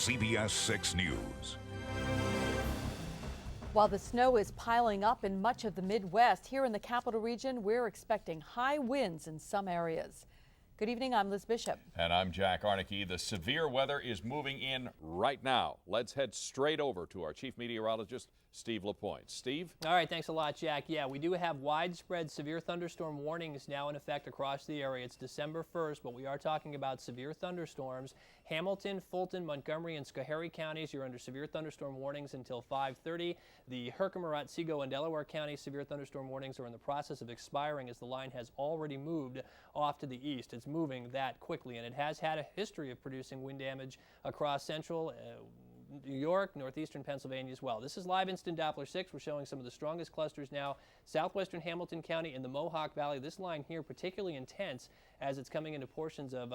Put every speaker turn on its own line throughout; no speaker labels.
CBS 6 News.
While the snow is piling up in much of the Midwest, here in the capital region, we're expecting high winds in some areas. Good evening, I'm Liz Bishop.
And I'm Jack Aernecke. The severe weather is moving in right now. Let's head straight over to our chief meteorologist, Steve LaPointe. Steve?
All right, thanks a lot, Jack. Yeah, we do have widespread severe thunderstorm warnings now in effect across the area. It's December 1st, but we are talking about severe thunderstorms. Hamilton, Fulton, Montgomery, and Schoharie counties, you're under severe thunderstorm warnings until 5:30. The Herkimer, Otsego, and Delaware counties severe thunderstorm warnings are in the process of expiring as the line has already moved off to the east. It's moving that quickly, and it has had a history of producing wind damage across central New York, northeastern Pennsylvania as well. This is live instant Doppler 6. We're showing some of the strongest clusters now. Southwestern Hamilton County and the Mohawk Valley. This line here particularly intense as it's coming into portions of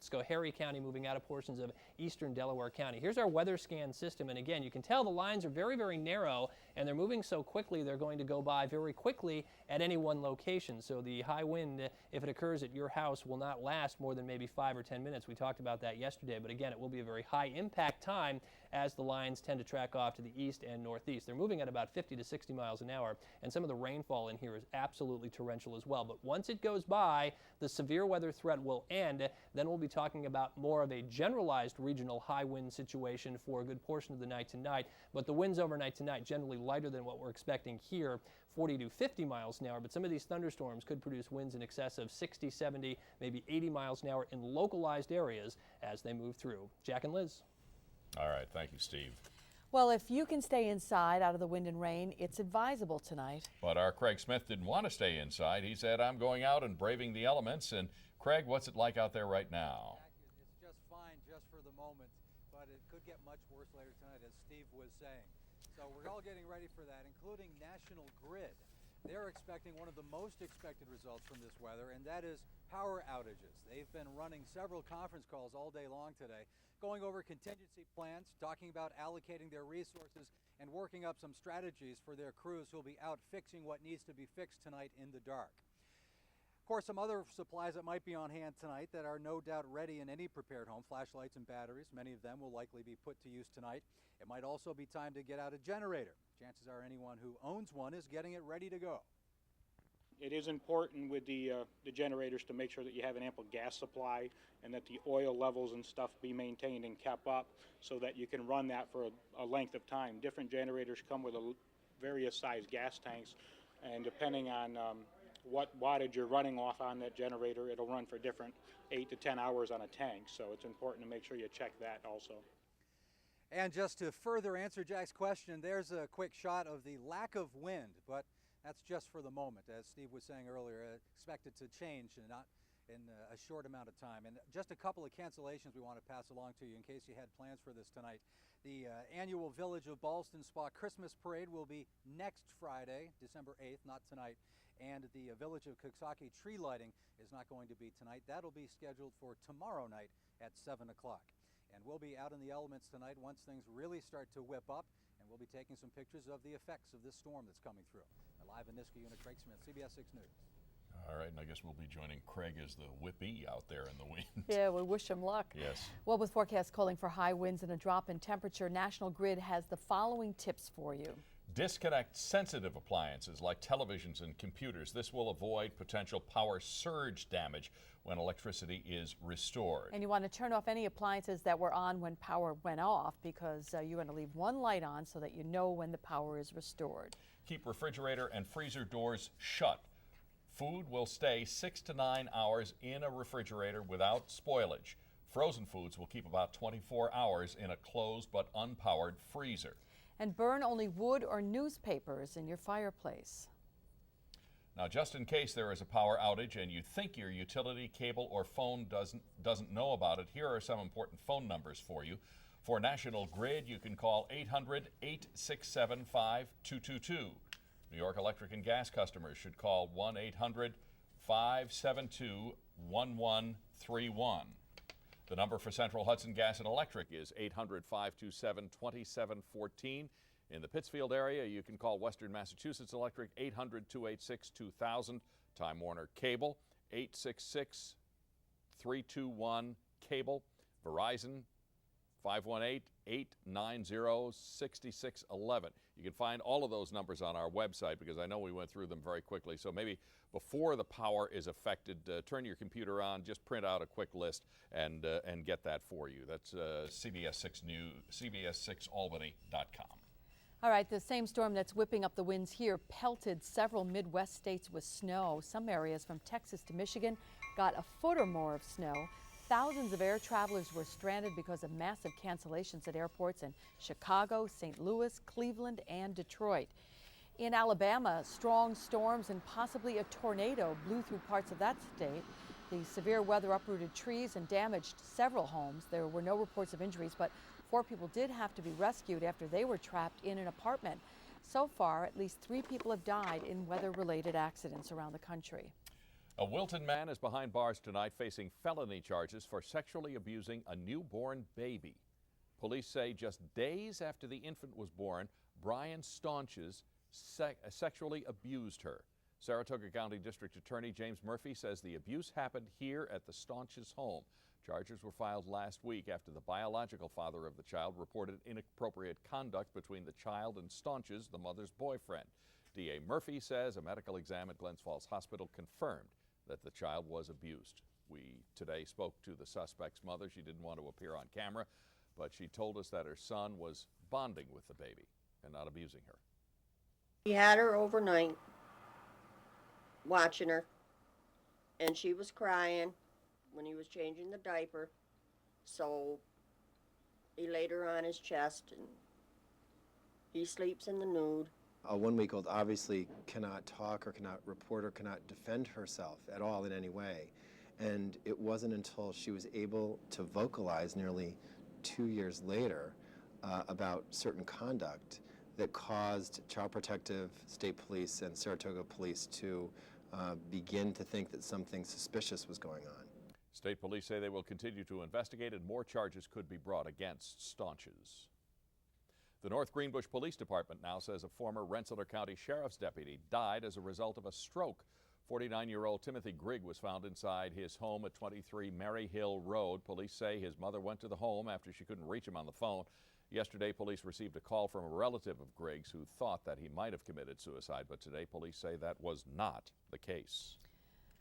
Schoharie County, moving out of portions of eastern Delaware County. Here's our weather scan system, and again, you can tell the lines are very, very narrow, and they're moving so quickly they're going to go by very quickly at any one location. So the high wind, if it occurs at your house, will not last more than maybe 5 or 10 minutes. We talked about that yesterday, but again, it will be a very high impact time as the lines tend to track off to the east and northeast. They're moving at about 50 to 60 miles an hour, and some of the rainfall in here is absolutely torrential as well. But once it goes by, the severe weather threat will end. Then we'll be talking about more of a generalized regional high wind situation for a good portion of the night tonight. But the winds overnight tonight generally lighter than what we're expecting here, 40 to 50 miles an hour. But some of these thunderstorms could produce winds in excess of 60, 70, maybe 80 miles an hour in localized areas as they move through. Jack and Liz.
All right, thank you, Steve.
Well, if you can stay inside out of the wind and rain, it's advisable tonight.
But our Craig Smith didn't want to stay inside. He said, I'm going out and braving the elements. And Craig, what's it like out there right now?
It's just fine just for the moment, but it could get much worse later tonight, as Steve was saying. So we're all getting ready for that, including National Grid. They're expecting one of the most expected results from this weather, and that is power outages. They've been running several conference calls all day long today, going over contingency plans, talking about allocating their resources, and working up some strategies for their crews who'll be out fixing what needs to be fixed tonight in the dark. Of course, some other supplies that might be on hand tonight that are no doubt ready in any prepared home, flashlights and batteries. Many of them will likely be put to use tonight. It might also be time to get out a generator. Chances are anyone who owns one is getting it ready to go.
It is important with the generators to make sure that you have an ample gas supply and that the oil levels and stuff be maintained and kept up so that you can run that for a length of time. Different generators come with various size gas tanks, and depending on what wattage you're running off on that generator, it'll run for different 8 to 10 hours on a tank, so it's important to make sure you check that also.
And just to further answer Jack's question, there's a quick shot of the lack of wind, but that's just for the moment. As Steve was saying earlier, expected to change and not in a short amount of time. And just a couple of cancellations we want to pass along to you in case you had plans for this tonight. The annual Village of Ballston Spa Christmas Parade will be next Friday, December 8th, not tonight. And the Village of Coxsackie tree lighting is not going to be tonight. That'll be scheduled for tomorrow night at 7 o'clock. And we'll be out in the elements tonight once things really start to whip up, and we'll be taking some pictures of the effects of this storm that's coming through. Live in Aernecke unit, Craig Smith, CBS 6 News.
All right, and I guess we'll be joining Craig as the whippy out there in the wind.
Yeah, we wish him luck.
Yes.
Well, with forecasts calling for high winds and a drop in temperature, National Grid has the following tips for you.
Disconnect sensitive appliances like televisions and computers. This will avoid potential power surge damage when electricity is restored.
And you want to turn off any appliances that were on when power went off, because you want to leave one light on so that you know when the power is restored.
Keep refrigerator and freezer doors shut. Food will stay 6 to 9 hours in a refrigerator without spoilage. Frozen foods will keep about 24 hours in a closed but unpowered freezer.
And burn only wood or newspapers in your fireplace.
Now, just in case there is a power outage and you think your utility, cable, or phone doesn't know about it, here are some important phone numbers for you. For National Grid, you can call 800-867-5222. New York Electric and Gas customers should call 1-800-572-1131. The number for Central Hudson Gas and Electric is 800-527-2714. In the Pittsfield area, you can call Western Massachusetts Electric 800-286-2000. Time Warner Cable 866-321-CABLE. Verizon 518-890-6611. You can find all of those numbers on our website because I know we went through them very quickly. So maybe before the power is affected, turn your computer on, just print out a quick list and get that for you. That's CBS6 News, CBS6Albany.com.
All right, the same storm that's whipping up the winds here pelted several Midwest states with snow. Some areas from Texas to Michigan got a foot or more of snow. Thousands of air travelers were stranded because of massive cancellations at airports in Chicago, St. Louis, Cleveland, and Detroit. In Alabama, strong storms and possibly a tornado blew through parts of that state. The severe weather uprooted trees and damaged several homes. There were no reports of injuries, but 4 people did have to be rescued after they were trapped in an apartment. So far, at least 3 people have died in weather-related accidents around the country.
A Wilton man is behind bars tonight facing felony charges for sexually abusing a newborn baby. Police say just days after the infant was born, Brian Staunches sexually abused her. Saratoga County District Attorney James Murphy says the abuse happened here at the Staunches home. Charges were filed last week after the biological father of the child reported inappropriate conduct between the child and Staunches, the mother's boyfriend. D.A. Murphy says a medical exam at Glens Falls Hospital confirmed that the child was abused. We today spoke to the suspect's mother. She didn't want to appear on camera, but she told us that her son was bonding with the baby and not abusing her.
He had her overnight, watching her, and she was crying when he was changing the diaper, so he laid her on his chest, and he sleeps in the nude.
A 1-week-old obviously cannot talk or cannot report or cannot defend herself at all in any way, and it wasn't until she was able to vocalize nearly 2 years later about certain conduct that caused Child Protective, State Police, and Saratoga Police to begin to think that something suspicious was going on.
State Police say they will continue to investigate and more charges could be brought against Staunches. The North Greenbush Police Department now says a former Rensselaer County Sheriff's deputy died as a result of a stroke. 49-year-old Timothy Grigg was found inside his home at 23 Mary Hill Road. Police say his mother went to the home after she couldn't reach him on the phone. Yesterday, police received a call from a relative of Griggs who thought that he might have committed suicide, but today police say that was not the case.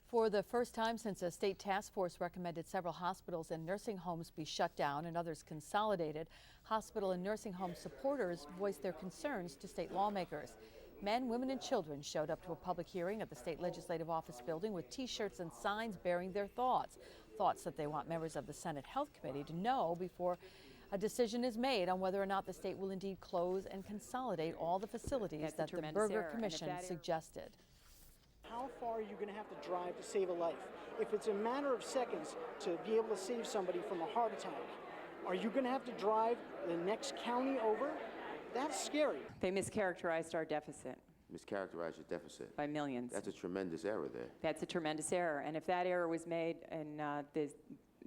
For the first time since a state task force recommended several hospitals and nursing homes be shut down and others consolidated, hospital and nursing home supporters voiced their concerns to state lawmakers. Men, women, and children showed up to a public hearing at the state legislative office building with T-shirts and signs bearing their thoughts that they want members of the Senate Health Committee to know before a decision is made on whether or not the state will indeed close and consolidate all the facilities that the Berger Commission suggested.
How far are you going to have to drive to save a life? If it's a matter of seconds to be able to save somebody from a heart attack, are you going to have to drive the next county over? That's scary.
They mischaracterized our deficit.
Mischaracterized the deficit?
By millions.
That's a tremendous error there.
That's a tremendous error. And if that error was made in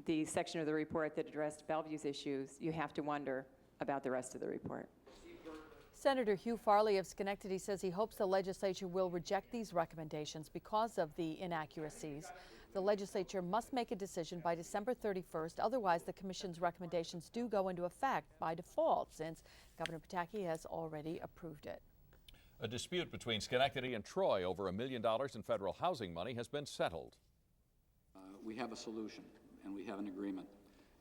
the section of the report that addressed Bellevue's issues, you have to wonder about the rest of the report.
Senator Hugh Farley of Schenectady says he hopes the legislature will reject these recommendations because of the inaccuracies. The legislature must make a decision by December 31st. Otherwise, the commission's recommendations do go into effect by default, since Governor Pataki has already approved it.
A dispute between Schenectady and Troy over $1 million in federal housing money has been settled.
We have a solution, and we have an agreement.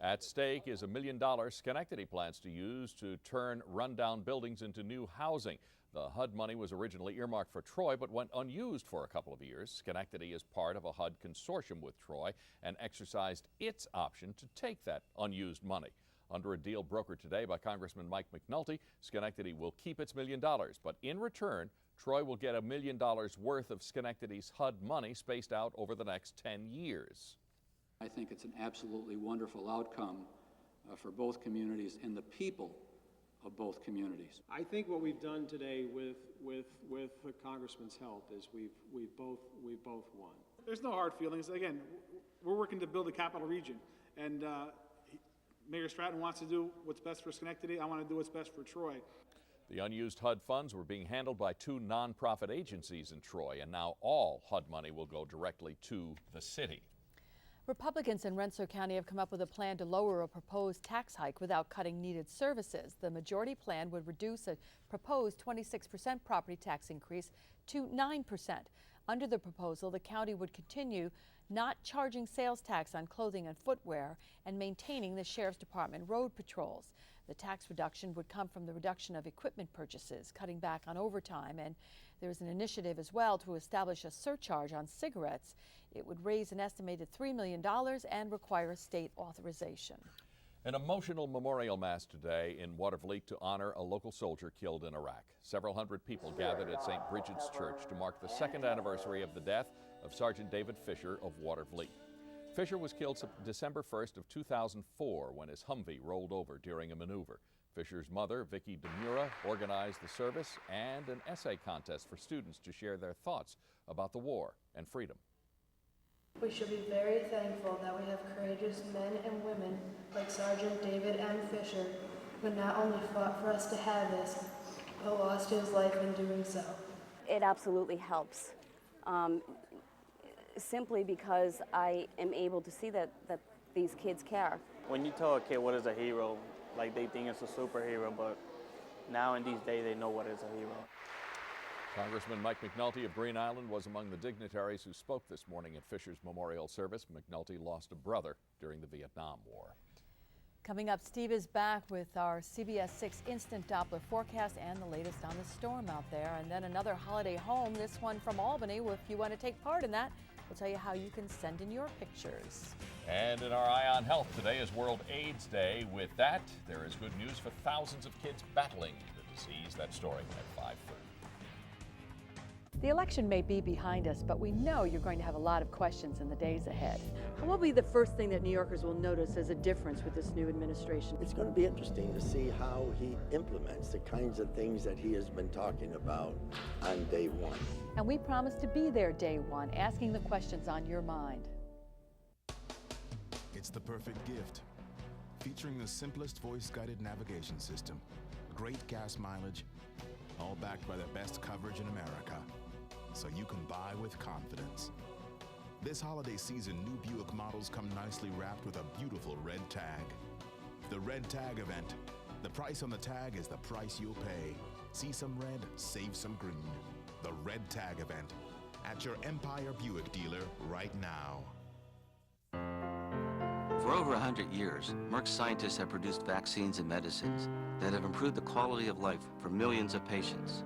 At stake is $1 million Schenectady plans to use to turn rundown buildings into new housing. The HUD money was originally earmarked for Troy but went unused for a couple of years. Schenectady is part of a HUD consortium with Troy and exercised its option to take that unused money. Under a deal brokered today by Congressman Mike McNulty, Schenectady will keep its $1 million, but in return, Troy will get $1 million worth of Schenectady's HUD money spaced out over the next 10 years.
I think it's an absolutely wonderful outcome for both communities and the people of both communities.
I think what we've done today with the Congressman's help is we've both won. There's no hard feelings. Again, we're working to build a capital region, and Mayor Stratton wants to do what's best for Schenectady. I want to do what's best for Troy.
The unused HUD funds were being handled by 2 nonprofit agencies in Troy, and now all HUD money will go directly to the city.
Republicans in Rensselaer County have come up with a plan to lower a proposed tax hike without cutting needed services. The majority plan would reduce a proposed 26% property tax increase to 9%. Under the proposal, the county would continue not charging sales tax on clothing and footwear and maintaining the Sheriff's Department road patrols. The tax reduction would come from the reduction of equipment purchases, cutting back on overtime, and there's an initiative as well to establish a surcharge on cigarettes. It would raise an estimated $3 million and require state authorization.
An emotional memorial mass today in Watervliet to honor a local soldier killed in Iraq. Several hundred people gathered at St. Bridget's Church to mark the second anniversary of the death of Sergeant David Fisher of Watervliet. Fisher was killed December 1st of 2004 when his Humvee rolled over during a maneuver. Fisher's mother, Vicki DeMura, organized the service and an essay contest for students to share their thoughts about the war and freedom.
We should be very thankful that we have courageous men and women like Sergeant David M. Fisher, who not only fought for us to have this, but lost his life in doing so.
It absolutely helps, simply because I am able to see that these kids care.
When you tell a kid what is a hero, like they think it's a superhero, but now in these days they know what is a hero.
Congressman Mike McNulty of Green Island was among the dignitaries who spoke this morning at Fisher's memorial service. McNulty lost a brother during the Vietnam War.
Coming up, Steve is back with our CBS 6 instant Doppler forecast and the latest on the storm out there. And then another holiday home, this one from Albany. Well, if you want to take part in that, we'll tell you how you can send in your pictures.
And in our Eye on Health, today is World AIDS Day. With that, there is good news for thousands of kids battling the disease. That story at 5:30.
The election may be behind us, but we know you're going to have a lot of questions in the days ahead. What will be the first thing that New Yorkers will notice as a difference with this new administration?
It's going to be interesting to see how he implements the kinds of things that he has been talking about on day one.
And we promise to be there day one, asking the questions on your mind.
It's the perfect gift, featuring the simplest voice-guided navigation system, great gas mileage, all backed by the best coverage in America, so you can buy with confidence. This holiday season, new Buick models come nicely wrapped with a beautiful red tag. The Red Tag event. The price on the tag is the price you'll pay. See some red, save some green. The Red Tag event at your Empire Buick dealer right now.
For over 100 years, Merck's scientists have produced vaccines and medicines that have improved the quality of life for millions of patients.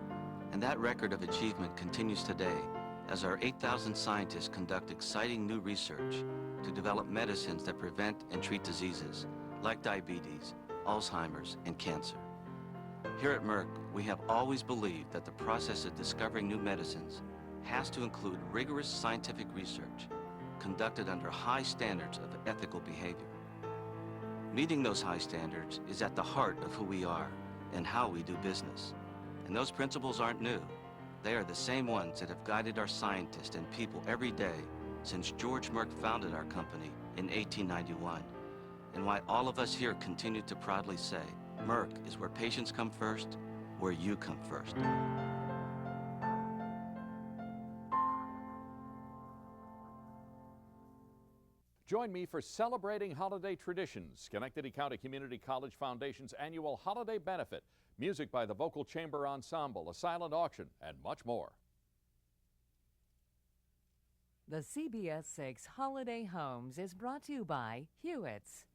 And that record of achievement continues today as our 8,000 scientists conduct exciting new research to develop medicines that prevent and treat diseases like diabetes, Alzheimer's, and cancer. Here at Merck, we have always believed that the process of discovering new medicines has to include rigorous scientific research conducted under high standards of ethical behavior. Meeting those high standards is at the heart of who we are and how we do business. And those principles aren't new. They are the same ones that have guided our scientists and people every day since George Merck founded our company in 1891. And why all of us here continue to proudly say, Merck is where patients come first, where you come first.
Join me for Celebrating Holiday Traditions, Schenectady County Community College Foundation's annual holiday benefit, music by the Vocal Chamber Ensemble, a silent auction, and much more.
The CBS 6 Holiday Homes is brought to you by Hewitt's.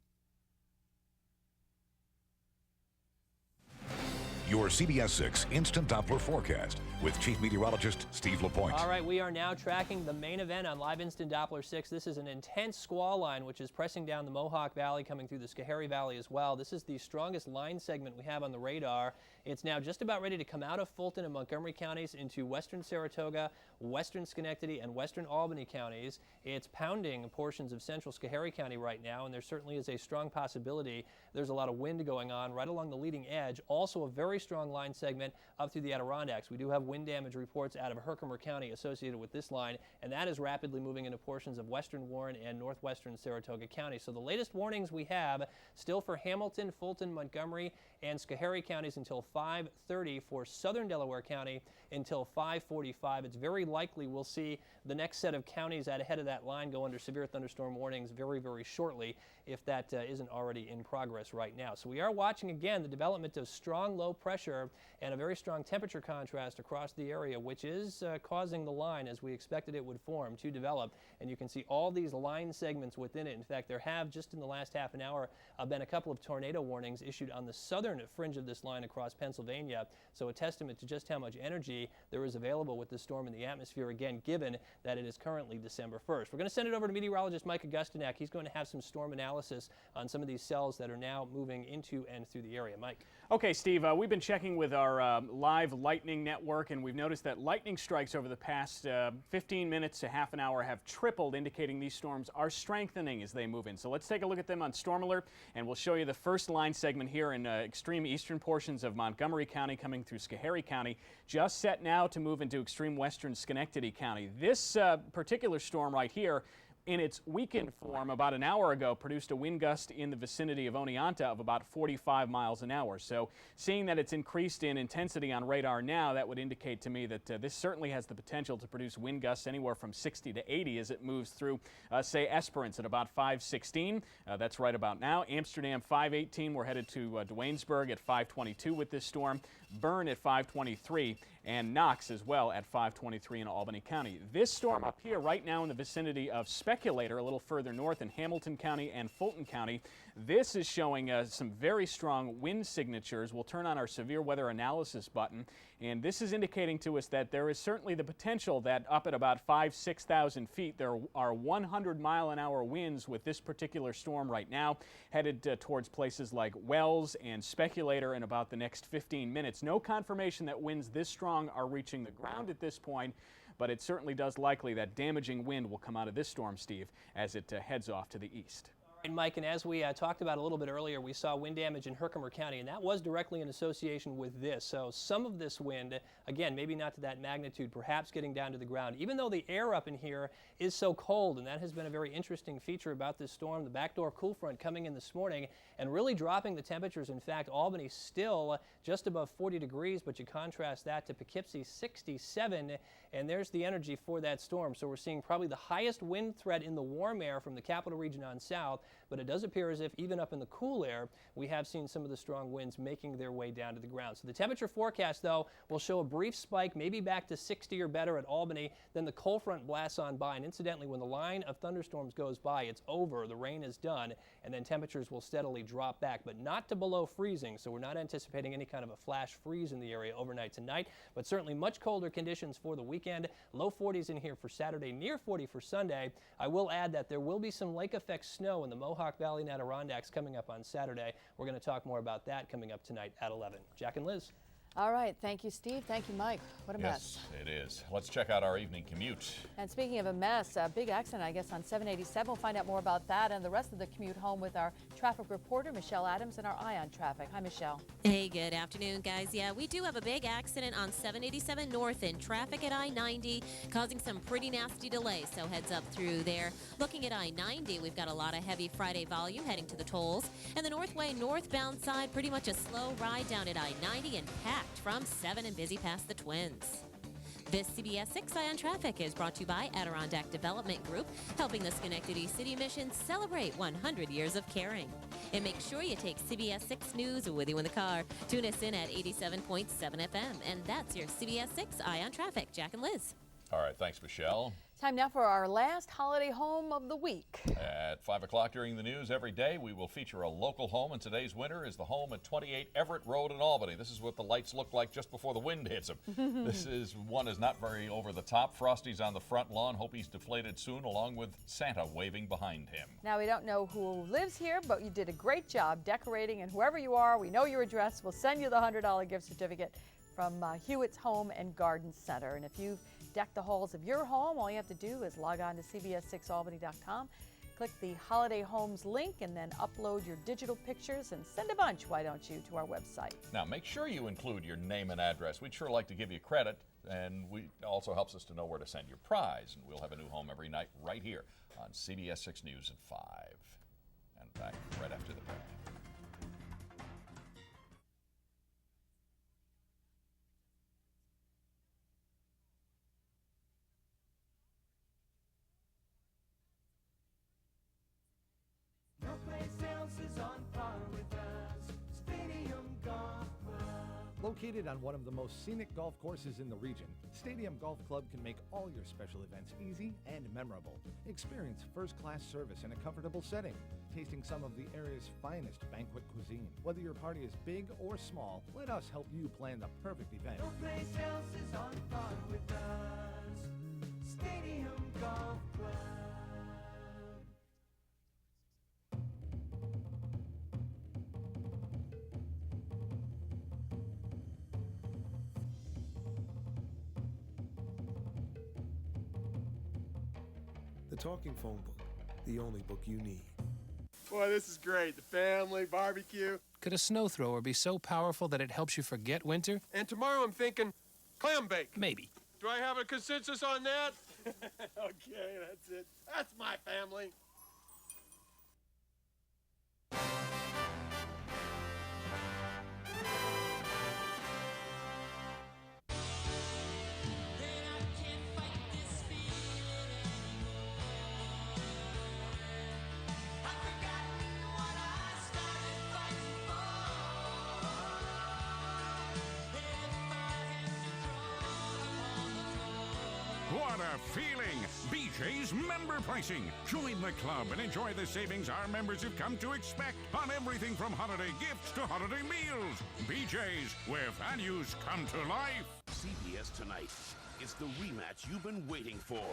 Your CBS 6 Instant Doppler Forecast with Chief Meteorologist Steve LaPointe.
All right, we are now tracking the main event on Live Instant Doppler 6. This is an intense squall line which is pressing down the Mohawk Valley, coming through the Schoharie Valley as well. This is the strongest line segment we have on the radar. It's now just about ready to come out of Fulton and Montgomery counties into western Saratoga, western Schenectady, and western Albany counties. It's pounding portions of central Schoharie County right now, and there certainly is a strong possibility there's a lot of wind going on right along the leading edge. Also a very very strong line segment up through the Adirondacks. We do have wind damage reports out of Herkimer County associated with this line, and that is rapidly moving into portions of western Warren and northwestern Saratoga County. So the latest warnings we have still for Hamilton, Fulton, Montgomery, and Schoharie counties until 5:30, for southern Delaware County until 5:45. It's very likely we'll see the next set of counties ahead of that line go under severe thunderstorm warnings very, very shortly, if that isn't already in progress right now. So we are watching again the development of strong low pressure and a very strong temperature contrast across the area, which is causing the line, as we expected it would form, to develop. And you can see all these line segments within it. In fact, there have just in the last half an hour been a couple of tornado warnings issued on the southern fringe of this line across Pennsylvania. So a testament to just how much energy there is available with this storm in the atmosphere, again, given that it is currently December 1st. We're going to send it over to meteorologist Mike Augustyniak. He's going to have some storm analysis on some of these cells that are now moving into and through the area. Mike.
Okay, Steve, we've been checking with our live lightning network, and we've noticed that lightning strikes over the past 15 minutes to half an hour have tripled, indicating these storms are strengthening as they move in. So let's take a look at them on Storm Alert, and we'll show you the first line segment here in extreme eastern portions of Montgomery County coming through Schoharie County, just set now to move into extreme western Schenectady County. This particular storm right here, in its weakened form about an hour ago, produced a wind gust in the vicinity of Oneonta of about 45 miles an hour. So seeing that it's increased in intensity on radar now, that would indicate to me that this certainly has the potential to produce wind gusts anywhere from 60 to 80 as it moves through, say, Esperance at about 5:16. That's right about now. Amsterdam 5:18. We're headed to Duanesburg at 5:22 with this storm. Bern at 5:23. And Knox as well at 5:23 in Albany County. This storm up here right now in the vicinity of Speculator, a little further north in Hamilton County and Fulton County, this is showing some very strong wind signatures. We'll turn on our severe weather analysis button, and this is indicating to us that there is certainly the potential that up at about 6,000 feet, there are 100-mile-an-hour winds with this particular storm right now, headed towards places like Wells and Speculator in about the next 15 minutes. No confirmation that winds this strong are reaching the ground at this point, but it certainly does likely that damaging wind will come out of this storm, Steve, as it heads off to the east.
And Mike, and as we talked about a little bit earlier, we saw wind damage in Herkimer County, and that was directly in association with this. So some of this wind, again, maybe not to that magnitude, perhaps getting down to the ground, even though the air up in here is so cold, and that has been a very interesting feature about this storm. The backdoor cool front coming in this morning and really dropping the temperatures. In fact, Albany still just above 40 degrees, but you contrast that to Poughkeepsie, 67, and there's the energy for that storm. So we're seeing probably the highest wind threat in the warm air from the capital region on south, but it does appear as if even up in the cool air, we have seen some of the strong winds making their way down to the ground. So the temperature forecast, though, will show a brief spike, maybe back to 60 or better at Albany, then the cold front blasts on by. And incidentally, when the line of thunderstorms goes by, it's over, the rain is done, and then temperatures will steadily drop back, but not to below freezing. So we're not anticipating any kind of a flash freeze in the area overnight tonight, but certainly much colder conditions for the weekend. Low 40s in here for Saturday, near 40 for Sunday. I will add that there will be some lake effect snow in the Mohawk Valley and Adirondacks coming up on Saturday. We're going to talk more about that coming up tonight at 11. Jack and Liz.
All right. Thank you, Steve. Thank you, Mike. What a mess.
Yes, it is. Let's check out our evening commute.
And speaking of a mess, a big accident, I guess, on 787. We'll find out more about that and the rest of the commute home with our traffic reporter, Michelle Adams, and our Eye on Traffic. Hi, Michelle.
Hey, good afternoon, guys. Yeah, we do have a big accident on 787 North in traffic at I-90, causing some pretty nasty delays, so heads up through there. Looking at I-90, we've got a lot of heavy Friday volume heading to the tolls. And the Northway northbound side, pretty much a slow ride down at I-90 and packed from 7 and busy past the Twins. This CBS 6 Eye on Traffic is brought to you by Adirondack Development Group, helping the Schenectady City Mission celebrate 100 years of caring. And make sure you take CBS 6 News with you in the car. Tune us in at 87.7 FM. And that's your CBS 6 Eye on Traffic. Jack and Liz.
All right, thanks, Michelle.
Time now for our last holiday home of the week.
At 5 o'clock during the news every day, we will feature a local home, and today's winner is the home at 28 Everett Road in Albany. This is what the lights look like just before the wind hits them. This is one is not very over the top. Frosty's on the front lawn. Hope he's deflated soon, along with Santa waving behind him.
Now, we don't know who lives here, but you did a great job decorating, and whoever you are, we know your address. We'll send you the $100 gift certificate from Hewitt's Home and Garden Center. And if you've decked the halls of your home, all you have to do is log on to CBS6Albany.com, Click the Holiday Homes link and then upload your digital pictures and send a bunch, why don't you, to our website.
Now, make sure you include your name and address. We'd sure like to give you credit, and it also helps us to know where to send your prize. And we'll have a new home every night right here on CBS 6 News at 5. And back right after the break.
No place else is on par with us. Stadium Golf Club.
Located on one of the most scenic golf courses in the region, Stadium Golf Club can make all your special events easy and memorable. Experience first-class service in a comfortable setting, tasting some of the area's finest banquet cuisine. Whether your party is big or small, let us help you plan the perfect event.
No place else is on par with us. Stadium Golf Club.
The Talking Phone Book, the only book you need.
Boy, this is great. The family, barbecue.
Could a snow thrower be so powerful that it helps you forget winter?
And tomorrow I'm thinking clam bake.
Maybe.
Do I have a consensus on that? Okay, that's it. That's my family.
What a feeling! BJ's member pricing. Join the club and enjoy the savings our members have come to expect on everything from holiday gifts to holiday meals. BJ's, where values come to life.
CBS Tonight. It's the rematch you've been waiting for.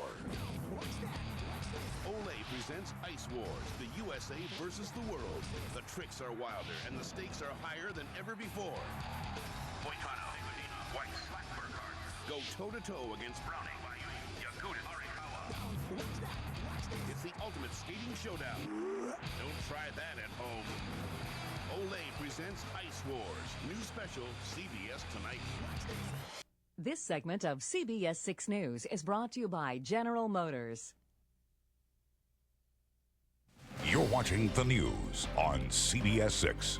Olay presents Ice Wars, the USA versus the world. The tricks are wilder and the stakes are higher than ever before. Boitano, White, go toe-to-toe against Browning. It's the ultimate skating showdown. Don't try that at home. Olay presents Ice Wars. New special, CBS Tonight.
This segment of CBS 6 News is brought to you by General Motors.
You're watching the news on CBS 6.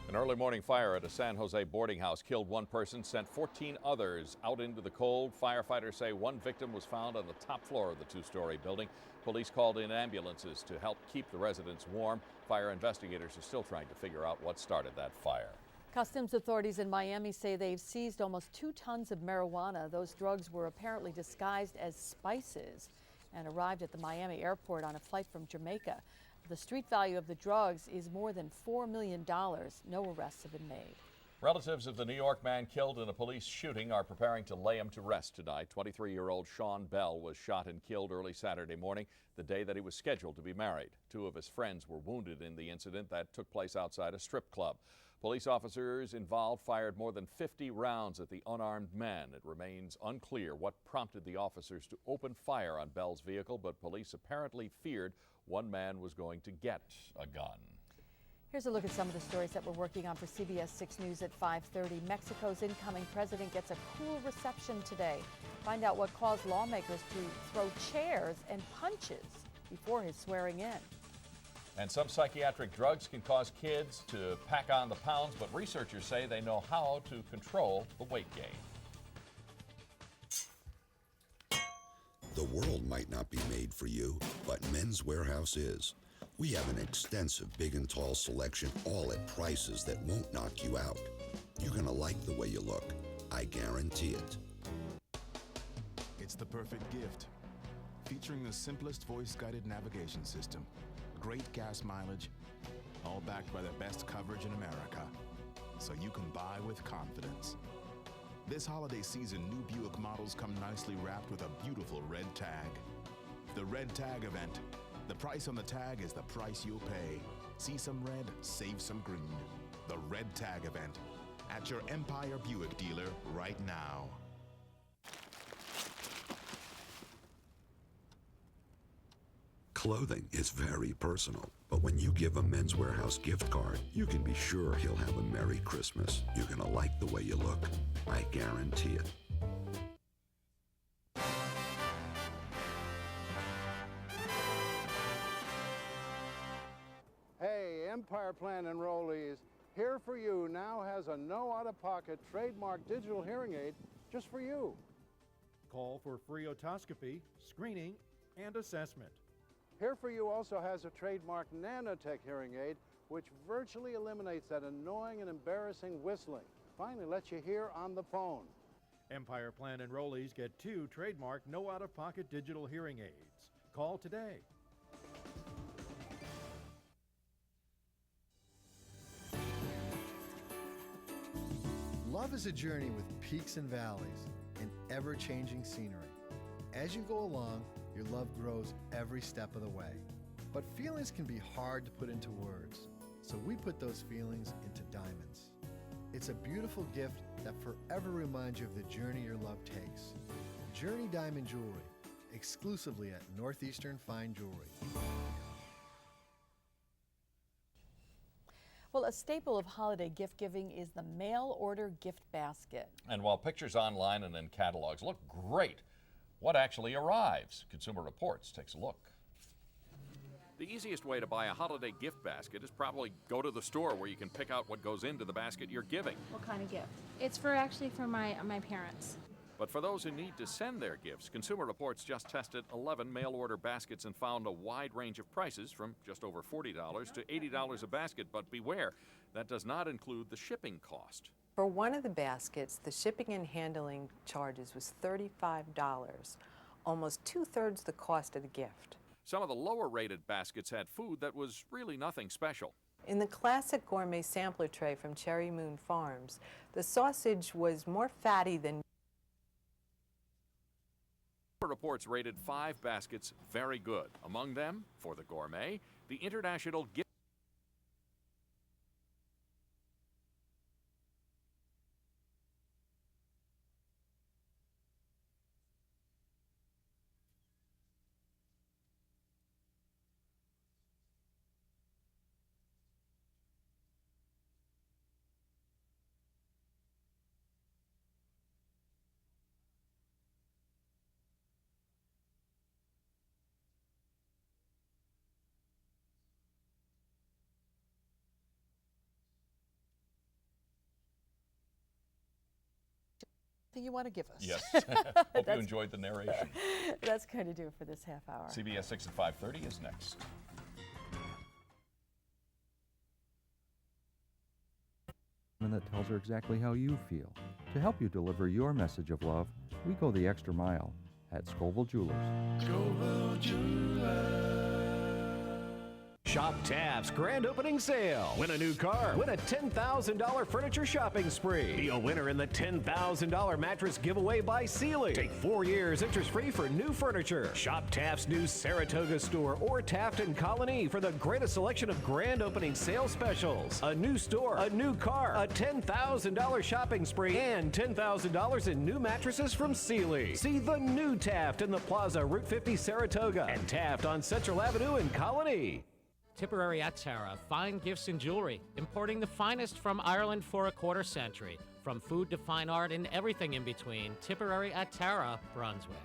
An early morning fire at a San Jose boarding house killed one person, sent 14 others out into the cold. Firefighters say one victim was found on the top floor of the two-story building. Police called in ambulances to help keep the residents warm. Fire investigators are still trying to figure out what started that fire.
Customs authorities in Miami say they've seized almost 2 tons of marijuana. Those drugs were apparently disguised as spices and arrived at the Miami airport on a flight from Jamaica. The street value of the drugs is more than $4 million. No arrests have been made.
Relatives of the New York man killed in a police shooting are preparing to lay him to rest tonight. 23-year-old Sean Bell was shot and killed early Saturday morning, the day that he was scheduled to be married. 2 of his friends were wounded in the incident that took place outside a strip club. Police officers involved fired more than 50 rounds at the unarmed man. It remains unclear what prompted the officers to open fire on Bell's vehicle, but police apparently feared one man was going to get a gun.
Here's a look at some of the stories that we're working on for CBS 6 News at 5:30. Mexico's incoming president gets a cool reception today. Find out what caused lawmakers to throw chairs and punches before his swearing in.
And some psychiatric drugs can cause kids to pack on the pounds, but researchers say they know how to control the weight gain.
The world might not be made for you, but Men's Warehouse is. We have an extensive big and tall selection, all at prices that won't knock you out. You're gonna like the way you look. I guarantee it.
It's the perfect gift. Featuring the simplest voice-guided navigation system, great gas mileage, all backed by the best coverage in America, so you can buy with confidence. This holiday season, new Buick models come nicely wrapped with a beautiful red tag. The Red Tag event. The price on the tag is the price you'll pay. See some red, save some green. The Red Tag event. At your Empire Buick dealer right now.
Clothing is very personal, but when you give a Men's Warehouse gift card, you can be sure he'll have a Merry Christmas. You're gonna like the way you look. I guarantee it.
Hey, Empire Plan enrollees, Here For You now has a no out-of-pocket trademark digital hearing aid just for you.
Call for free otoscopy, screening, and assessment.
Here For You also has a trademark nanotech hearing aid which virtually eliminates that annoying and embarrassing whistling. Finally lets you hear on the phone.
Empire Plan enrollees get 2 trademark no out-of-pocket digital hearing aids. Call today.
Love is a journey with peaks and valleys and ever-changing scenery. As you go along, your love grows every step of the way. But feelings can be hard to put into words, so we put those feelings into diamonds. It's a beautiful gift that forever reminds you of the journey your love takes. Journey Diamond Jewelry, exclusively at Northeastern Fine Jewelry.
Well, a staple of holiday gift giving is the mail-order gift basket.
And while pictures online and in catalogs look great, what actually arrives? Consumer Reports takes a look. The easiest way to buy a holiday gift basket is probably go to the store where you can pick out what goes into the basket you're giving.
What kind of gift? It's actually for my parents.
But for those who need to send their gifts, Consumer Reports just tested 11 mail-order baskets and found a wide range of prices from just over $40 to $80 a basket. But beware, that does not include the shipping cost.
For one of the baskets, the shipping and handling charges was $35, almost 2/3 the cost of the gift.
Some of the lower-rated baskets had food that was really nothing special.
In the classic gourmet sampler tray from Cherry Moon Farms, the sausage was more fatty than
Reports rated 5 baskets very good. Among them, for the gourmet, the International Gift.
You want to give us.
Yes. Hope you enjoyed the narration.
That's going to do it for this half hour.
CBS 6 at 5:30 is next.
That tells her exactly how you feel. To help you deliver your message of love, we go the extra mile at Scoville Jewelers.
Scoville Jewelers. Shop Taft's grand opening sale. Win a new car. Win a $10,000 furniture shopping spree. Be a winner in the $10,000 mattress giveaway by Sealy. Take 4 years interest-free for new furniture. Shop Taft's new Saratoga store or Taft and Colony for the greatest selection of grand opening sale specials. A new store, a new car, a $10,000 shopping spree, and $10,000 in new mattresses from Sealy. See the new Taft in the Plaza, Route 50 Saratoga, and Taft on Central Avenue in Colony.
Tipperary Atara, fine gifts and jewelry, importing the finest from Ireland for a quarter century. From food to fine art and everything in between, Tipperary Atara, Brunswick.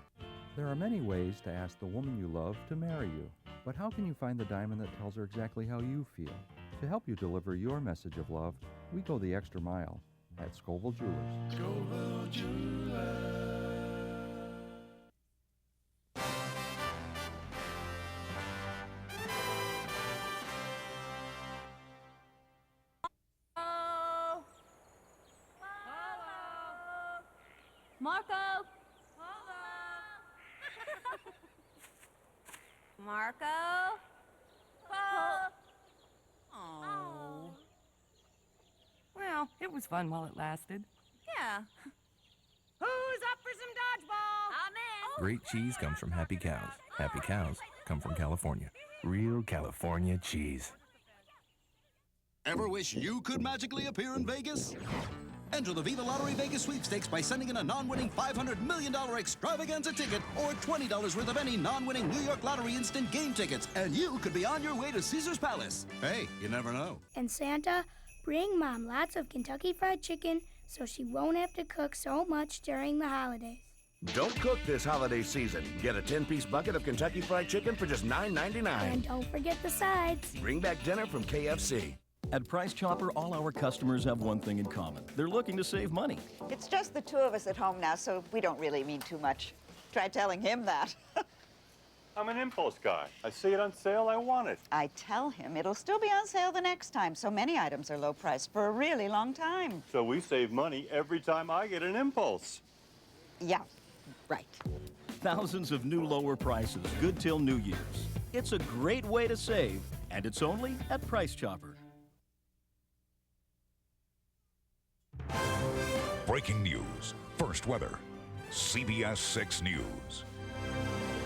There are many ways to ask the woman you love to marry you. But how can you find the diamond that tells her exactly how you feel? To help you deliver your message of love, we go the extra mile at Scoville Jewelers.
Scoville Jewelers.
Marco! Marco?
Oh. Well, it was fun while it lasted.
Yeah. Who's up for some dodgeball? I'm in.
Great cheese comes from happy cows. Happy cows come from California. Real California cheese.
Ever wish you could magically appear in Vegas?
Enter the Viva Lottery Vegas sweepstakes by sending in a non-winning $500 million extravaganza ticket or $20 worth of any non-winning New York Lottery instant game tickets, and you could be on your way to Caesar's Palace. Hey, you never know.
And Santa, bring Mom lots of Kentucky Fried Chicken so she won't have to cook so much during the holidays.
Don't cook this holiday season. Get a 10-piece bucket of Kentucky Fried Chicken for just $9.99.
And don't forget the sides.
Bring back dinner from KFC.
At Price Chopper, all our customers have one thing in common. They're looking to save money.
It's just the two of us at home now, so we don't really mean too much. Try telling him that.
I'm an impulse guy. I see it on sale, I want it.
I tell him it'll still be on sale the next time, so many items are low priced for a really long time.
So we save money every time I get an impulse.
Yeah, right.
Thousands of new lower prices, good till New Year's. It's a great way to save, and it's only at Price Chopper.
Breaking news, first weather, CBS 6 News.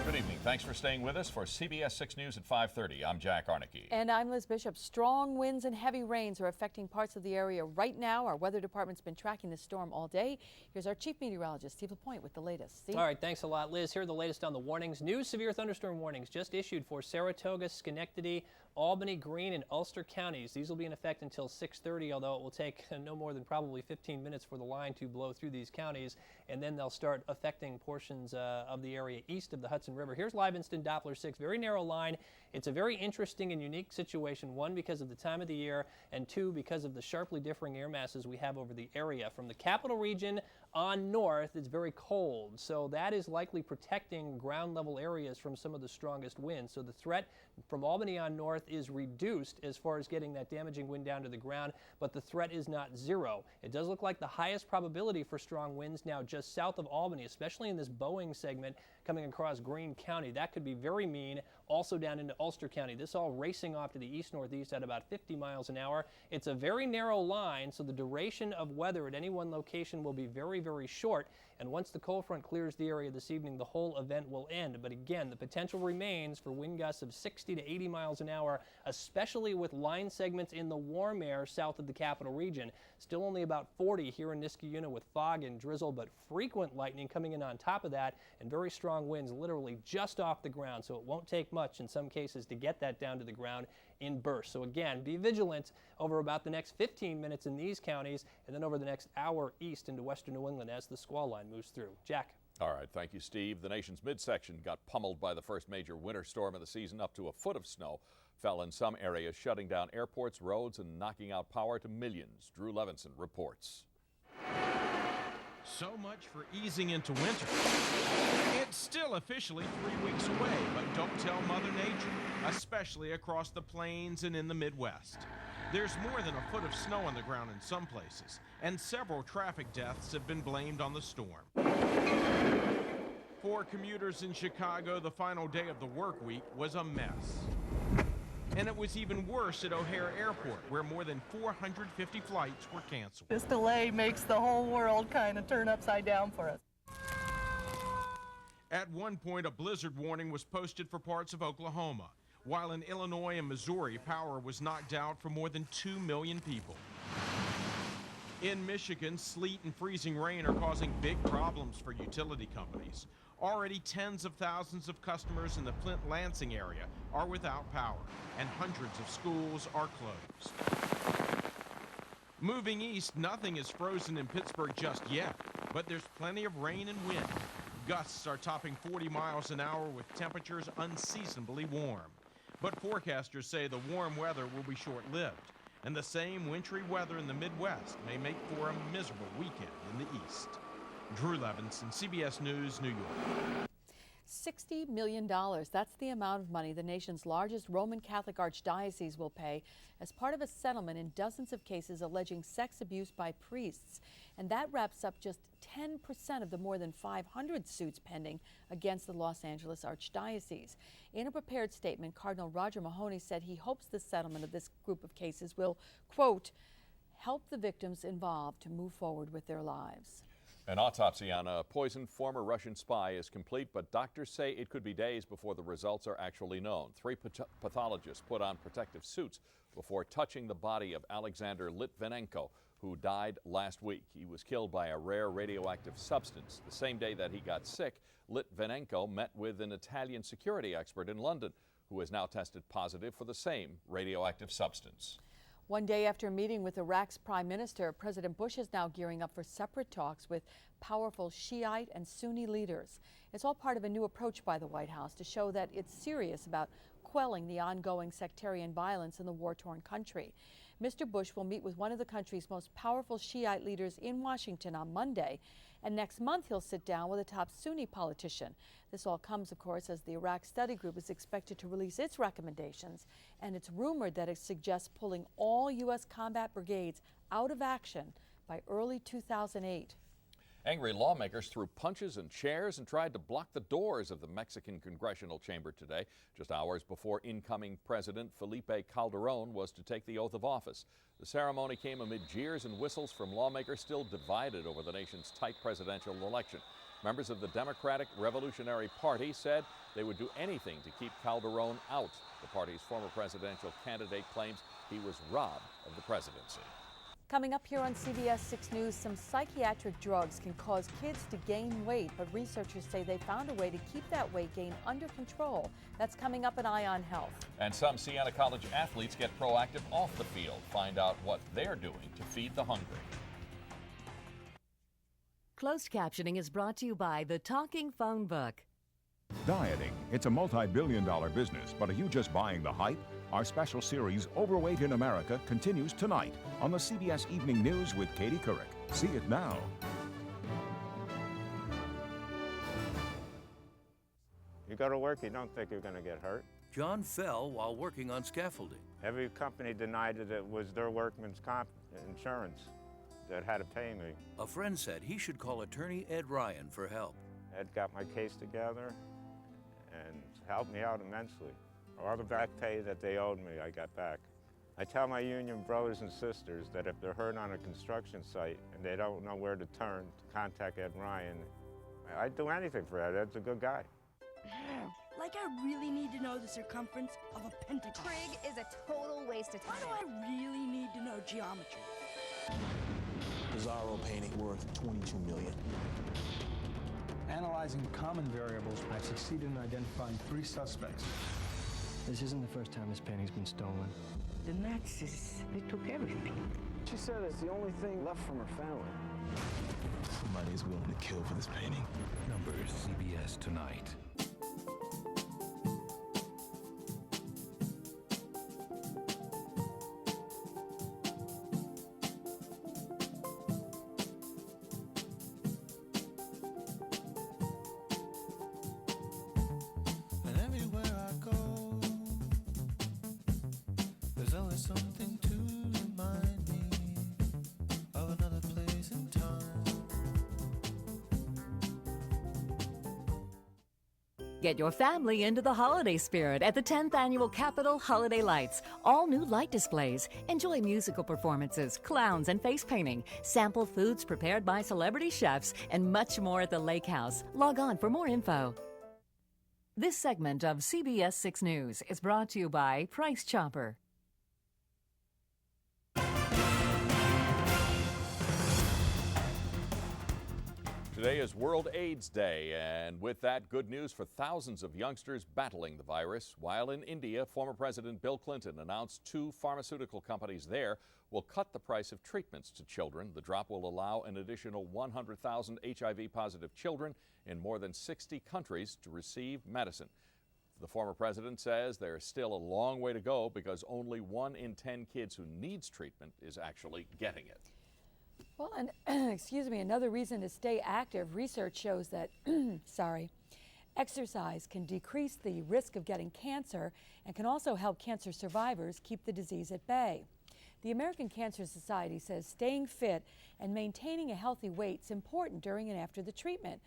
Good evening. Thanks for staying with us for CBS 6 News at 5:30. I'm Jack Aernecke.
And I'm Liz Bishop. Strong winds and heavy rains are affecting parts of the area right now. Our weather department's been tracking the storm all day. Here's our chief meteorologist, Steve LaPointe, with the latest. Steve?
All right, thanks a lot, Liz. Here are the latest on the warnings. New severe thunderstorm warnings just issued for Saratoga, Schenectady, Albany, Greene, and Ulster counties. These will be in effect until 6:30, although it will take no more than probably 15 minutes for the line to blow through these counties, and then they'll start affecting portions of the area east of the Hudson River. Here's live instant Doppler 6, very narrow line. It's a very interesting and unique situation, one, because of the time of the year, and two, because of the sharply differing air masses we have over the area. From the capital region on north, it's very cold, so that is likely protecting ground level areas from some of the strongest winds. So the threat from Albany on north is reduced as far as getting that damaging wind down to the ground, but the threat is not zero. It does look like the highest probability for strong winds now just south of Albany, especially in this Boeing segment coming across Greene County. That could be very mean. Also down into Ulster County. This all racing off to the east-northeast at about 50 miles an hour. It's a very narrow line, so the duration of weather at any one location will be very, very short. And once the cold front clears the area this evening, the whole event will end. But again, the potential remains for wind gusts of 60 to 80 miles an hour, especially with line segments in the warm air south of the capital region. Still only about 40 here in Niskayuna with fog and drizzle, but frequent lightning coming in on top of that, and very strong winds literally just off the ground. So it won't take much in some cases to get that down to the ground in bursts. So again, be vigilant over about the next 15 minutes in these counties, and then over the next hour east into western New England as the squall line moves through. Jack.
All right, thank you, Steve. The nation's midsection got pummeled by the first major winter storm of the season. Up to a foot of snow fell in some areas, shutting down airports, roads, and knocking out power to millions. Drew Levinson reports.
So much for easing into winter. It's still officially 3 weeks away, but don't tell Mother Nature, especially across the plains and in the Midwest. There's more than a foot of snow on the ground in some places, and several traffic deaths have been blamed on the storm. For commuters in Chicago, the final day of the work week was a mess. And it was even worse at O'Hare Airport, where more than 450 flights were canceled.
This delay makes the whole world kind of turn upside down for us.
At one point, a blizzard warning was posted for parts of Oklahoma, while in Illinois and Missouri, power was knocked out for more than 2 million people. In Michigan, sleet and freezing rain are causing big problems for utility companies. Already tens of thousands of customers in the Flint-Lansing area are without power, and hundreds of schools are closed. Moving east, nothing is frozen in Pittsburgh just yet, but there's plenty of rain and wind. Gusts are topping 40 miles an hour with temperatures unseasonably warm. But forecasters say the warm weather will be short-lived, and the same wintry weather in the Midwest may make for a miserable weekend in the east. Drew Levinson, CBS News, New York.
$60 million. That's the amount of money the nation's largest Roman Catholic archdiocese will pay as part of a settlement in dozens of cases alleging sex abuse by priests. And that wraps up just 10% of the more than 500 suits pending against the Los Angeles Archdiocese. In a prepared statement, Cardinal Roger Mahoney said he hopes the settlement of this group of cases will, quote, help the victims involved to move forward with their lives.
An autopsy on a poisoned former Russian spy is complete, but doctors say it could be days before the results are actually known. 3 pathologists put on protective suits before touching the body of Alexander Litvinenko, who died last week. He was killed by a rare radioactive substance. The same day that he got sick, Litvinenko met with an Italian security expert in London, who has now tested positive for the same radioactive substance.
One day after a meeting with Iraq's Prime Minister, President Bush is now gearing up for separate talks with powerful Shiite and Sunni leaders. It's all part of a new approach by the White House to show that it's serious about quelling the ongoing sectarian violence in the war-torn country. Mr. Bush will meet with one of the country's most powerful Shiite leaders in Washington on Monday, and next month he'll sit down with a top Sunni politician. This all comes, of course, as the Iraq Study Group is expected to release its recommendations, and it's rumored that it suggests pulling all U.S. combat brigades out of action by early 2008.
Angry lawmakers threw punches and chairs and tried to block the doors of the Mexican congressional chamber today, just hours before incoming President Felipe Calderón was to take the oath of office. The ceremony came amid jeers and whistles from lawmakers still divided over the nation's tight presidential election. Members of the Democratic Revolutionary Party said they would do anything to keep Calderón out. The party's former presidential candidate claims he was robbed of the presidency.
Coming up here on CBS 6 News, some psychiatric drugs can cause kids to gain weight, but researchers say they found a way to keep that weight gain under control. That's coming up at Eye on Health.
And some Siena College athletes get proactive off the field. Find out what they're doing to feed the hungry.
Closed captioning is brought to you by the Talking Phone Book.
Dieting. It's a multi-billion-dollar business, but are you just buying the hype? Our special series, Overweight in America, continues tonight on the CBS Evening News with Katie Couric. See it now.
You go to work, you don't think you're going to get hurt.
John fell while working on scaffolding.
Every company denied that it was their workman's comp insurance that had to pay me.
A friend said he should call attorney Ed Ryan for help.
Ed got my case together and helped me out immensely. All the back pay that they owed me, I got back. I tell my union brothers and sisters that if they're hurt on a construction site and they don't know where to turn to contact Ed Ryan, I'd do anything for Ed. Ed's a good guy.
Like I really need to know the circumference of a pentagon.
Trig is a total waste of time.
Why do I really need to know geometry?
Bizarro painting worth $22 million.
Analyzing common variables, I've succeeded in identifying 3 suspects.
This isn't the first time this painting's been stolen.
The Nazis, they took everything.
She said it's the only thing left from her family.
Somebody is willing to kill for this painting.
Numbers CBS tonight.
Something to remind me of another place and time.
Get your family into the holiday spirit at the 10th Annual Capitol Holiday Lights. All new light displays. Enjoy musical performances, clowns, and face painting. Sample foods prepared by celebrity chefs, and much more at the Lake House. Log on for more info. This segment of CBS 6 News is brought to you by Price Chopper.
Today is World AIDS Day, and with that, good news for thousands of youngsters battling the virus. While in India, former President Bill Clinton announced 2 pharmaceutical companies there will cut the price of treatments to children. The drop will allow an additional 100,000 HIV-positive children in more than 60 countries to receive medicine. The former president says there is still a long way to go because only 1 in 10 kids who needs treatment is actually getting it.
Well, and excuse me, another reason to stay active, research shows that, exercise can decrease the risk of getting cancer and can also help cancer survivors keep the disease at bay. The American Cancer Society says staying fit and maintaining a healthy weight is important during and after the treatment.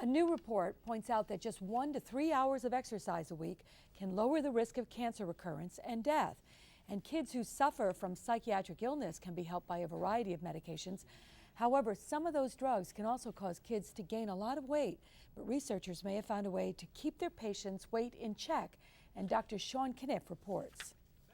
A new report points out that just 1 to 3 hours of exercise a week can lower the risk of cancer recurrence and death. And kids who suffer from psychiatric illness can be helped by a variety of medications. However, some of those drugs can also cause kids to gain a lot of weight, but researchers may have found a way to keep their patients' weight in check. And Dr. Sean Kniff reports.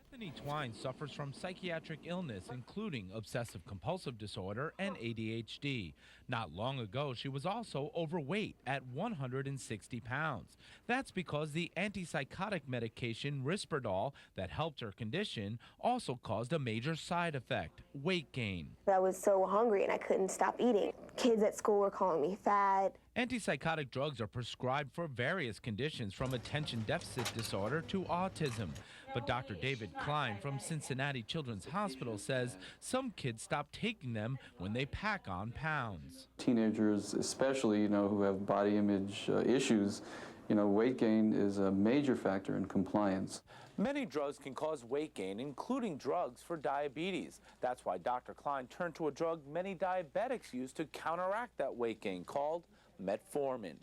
Bethany Twine suffers from psychiatric illness, including obsessive-compulsive disorder and ADHD. Not long ago, she was also overweight at 160 pounds. That's because the antipsychotic medication Risperdal that helped her condition also caused a major side effect, weight gain.
I was so hungry and I couldn't stop eating. Kids at school were calling me fat.
Antipsychotic drugs are prescribed for various conditions from attention deficit disorder to autism. But Dr. David Klein from Cincinnati Children's Hospital says some kids stop taking them when they pack on pounds.
Teenagers especially, who have body image issues, weight gain is a major factor in compliance.
Many drugs can cause weight gain, including drugs for diabetes. That's why Dr. Klein turned to a drug many diabetics use to counteract that weight gain called metformin.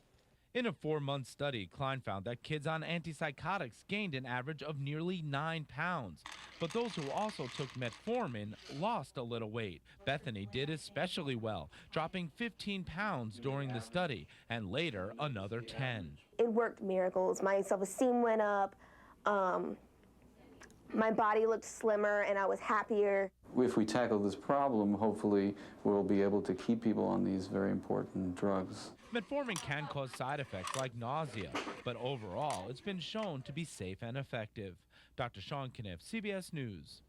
In a 4-month study, Klein found that kids on antipsychotics gained an average of nearly 9 pounds. But those who also took metformin lost a little weight. Bethany did especially well, dropping 15 pounds during the study, and later another 10.
It worked miracles. My self-esteem went up. My body looked slimmer and I was happier.
If we tackle this problem, hopefully we'll be able to keep people on these very important drugs.
Metformin can cause side effects like nausea, but overall it's been shown to be safe and effective. Dr. Sean Kniff, CBS News.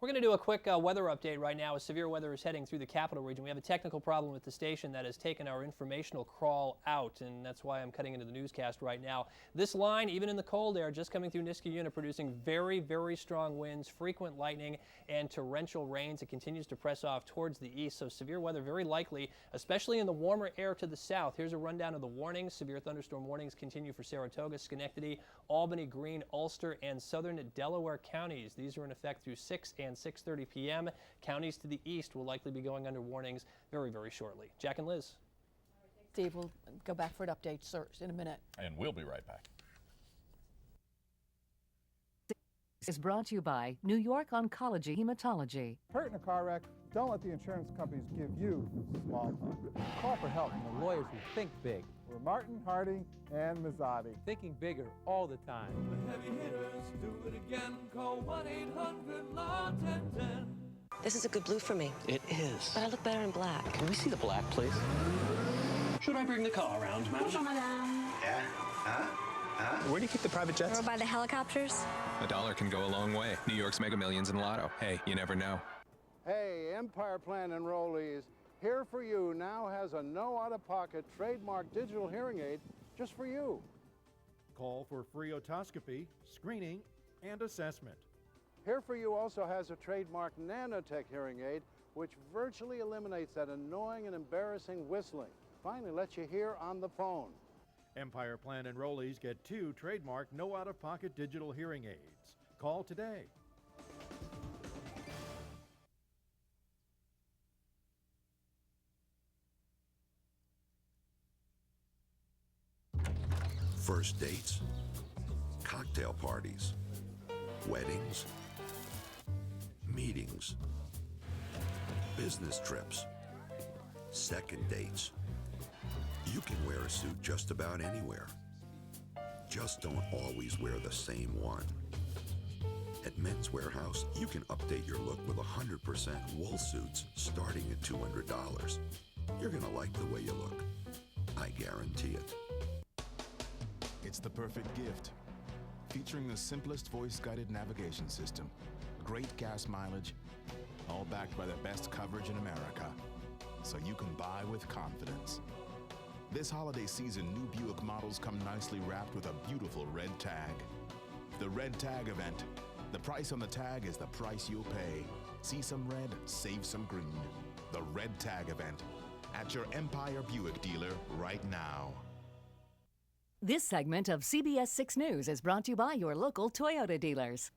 We're going to do a quick weather update right now as severe weather is heading through the capital region. We have a technical problem with the station that has taken our informational crawl out, and that's why I'm cutting into the newscast right now. This line, even in the cold air, just coming through Niskayuna, producing very, very strong winds, frequent lightning, and torrential rains. It continues to press off towards the east, so severe weather very likely, especially in the warmer air to the south. Here's a rundown of the warnings. Severe thunderstorm warnings continue for Saratoga, Schenectady, Albany, Greene, Ulster, and southern Delaware counties. These are in effect through 6 and 6:30 p.m. Counties to the east will likely be going under warnings very, very shortly. Jack and Liz.
Steve, we'll go back for an update search in a minute.
And we'll be right back.
Is brought to you by New York Oncology Hematology.
Hurt in a car wreck? Don't let the insurance companies give you small talk. Call for help from the lawyers who think big. We're Martin, Harding, and Mazzotti. Thinking bigger all the time.
The heavy hitters do it again. Call 1-800-LAW-1010.
This is a good blue for me.
It is.
But I look better in black.
Can we see the black, please? Should I bring the car around, madam?
Yeah.
Where do you keep the private jets?
Or by the helicopters.
$1 can go a long way. New York's Mega Millions and Lotto. Hey, you never know.
Hey, Empire Plan enrollees, Here For You now has a no out-of-pocket trademark digital hearing aid just for you.
Call for free otoscopy, screening, and assessment.
Here For You also has a trademark nanotech hearing aid which virtually eliminates that annoying and embarrassing whistling. Finally lets you hear on the phone.
Empire Plan enrollees get 2 trademark no out-of-pocket digital hearing aids. Call today.
First dates, cocktail parties, weddings, meetings, business trips, second dates. You can wear a suit just about anywhere. Just don't always wear the same one. At Men's Warehouse, you can update your look with 100% wool suits starting at $200. You're gonna like the way you look. I guarantee it.
It's the perfect gift. Featuring the simplest voice-guided navigation system, great gas mileage, all backed by the best coverage in America, so you can buy with confidence. This holiday season, new Buick models come nicely wrapped with a beautiful red tag. The Red Tag event. The price on the tag is the price you'll pay. See some red, save some green. The Red Tag event. At your Empire Buick dealer right now.
This segment of CBS 6 News is brought to you by your local Toyota dealers.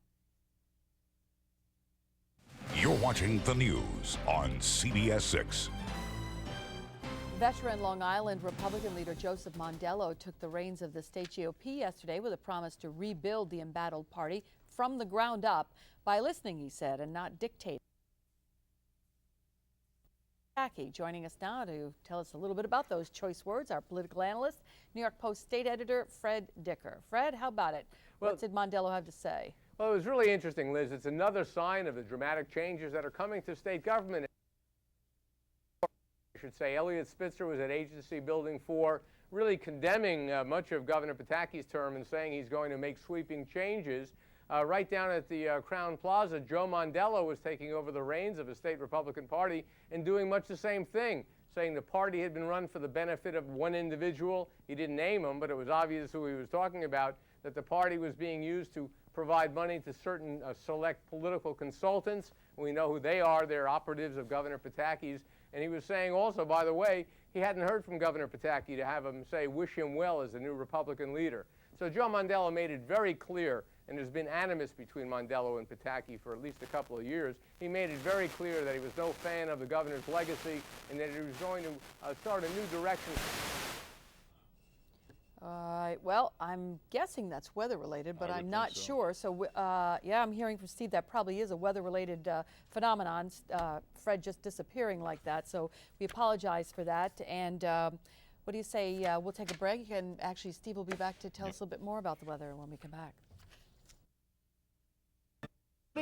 You're watching the news on CBS 6.
Veteran Long Island Republican leader Joseph Mondello took the reins of the state GOP yesterday with a promise to rebuild the embattled party from the ground up by listening, he said, and not dictating. Coxsackie joining us now to tell us a little bit about those choice words, our political analyst, New York Post state editor Fred Dicker. Fred, how about it? What did Mondello have to say?
Well, it was really interesting, Liz. It's another sign of the dramatic changes that are coming to state government. I should say Eliot Spitzer was at Agency Building 4 really condemning much of Governor Pataki's term and saying he's going to make sweeping changes. Right down at the Crown Plaza, Joe Mondello was taking over the reins of the state Republican Party and doing much the same thing, saying the party had been run for the benefit of one individual. He didn't name him, but it was obvious who he was talking about, that the party was being used to provide money to certain select political consultants. We know who they are. They're operatives of Governor Pataki's. And he was saying also, by the way, he hadn't heard from Governor Pataki to have him say, wish him well as the new Republican leader. So Joe Mondello made it very clear, and there's been animus between Mondello and Pataki for at least a couple of years. He made it very clear that he was no fan of the governor's legacy and that he was going to start a new direction.
Well, I'm guessing that's weather-related, but I'm not sure. So, yeah, I'm hearing from Steve that probably is a weather-related phenomenon, Fred just disappearing like that. So we apologize for that. And what do you say? We'll take a break, and actually Steve will be back to tell us a little bit more about the weather when we come back.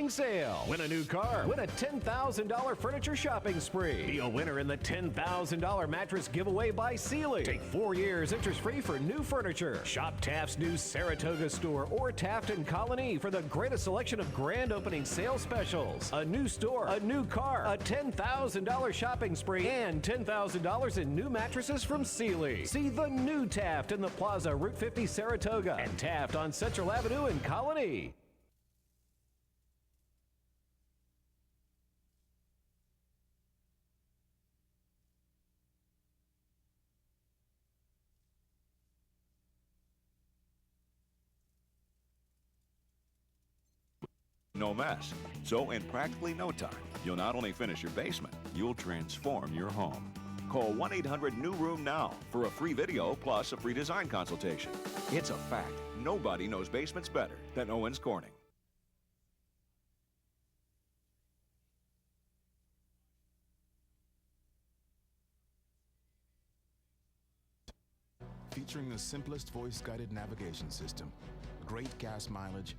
Sale. Win a new car. Win a $10,000 furniture shopping spree. Be a winner in the $10,000 mattress giveaway by Sealy. Take 4 years interest-free for new furniture. Shop Taft's new Saratoga store or Taft and Colony for the greatest selection of grand opening sale specials. A new store, a new car, a $10,000 shopping spree, and $10,000 in new mattresses from Sealy. See the new Taft in the Plaza, Route 50 Saratoga, and Taft on Central Avenue in Colony.
No mess. So in practically no time, you'll not only finish your basement, you'll transform your home. Call 1-800-NEW-ROOM now for a free video plus a free design consultation. It's a fact. Nobody knows basements better than Owens Corning.
Featuring the simplest voice-guided navigation system, great gas mileage,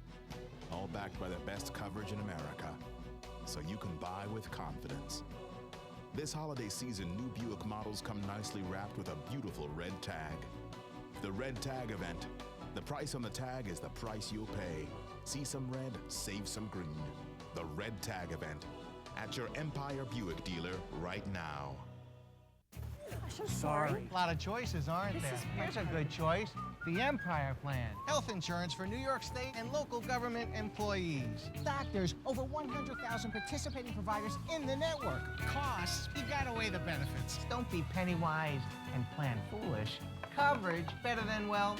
all backed by the best coverage in America, so you can buy with confidence. This holiday season, new Buick models come nicely wrapped with a beautiful red tag. The Red Tag event. The price on the tag is the price you'll pay. See some red, save some green. The Red Tag event. At your Empire Buick dealer right now.
So sorry. A lot of choices, aren't there? Here's a good choice. The Empire Plan. Health insurance for New York State and local government employees. Doctors, over 100,000 participating providers in the network. Costs, you gotta weigh the benefits. Don't be penny wise and plan foolish. Coverage, better than, well,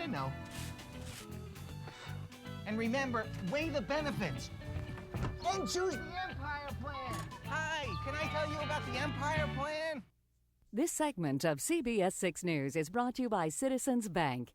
you know. And remember, weigh the benefits. And choose the Empire Plan. Hi, can I tell you about the Empire Plan?
This segment of CBS 6 News is brought to you by Citizens Bank.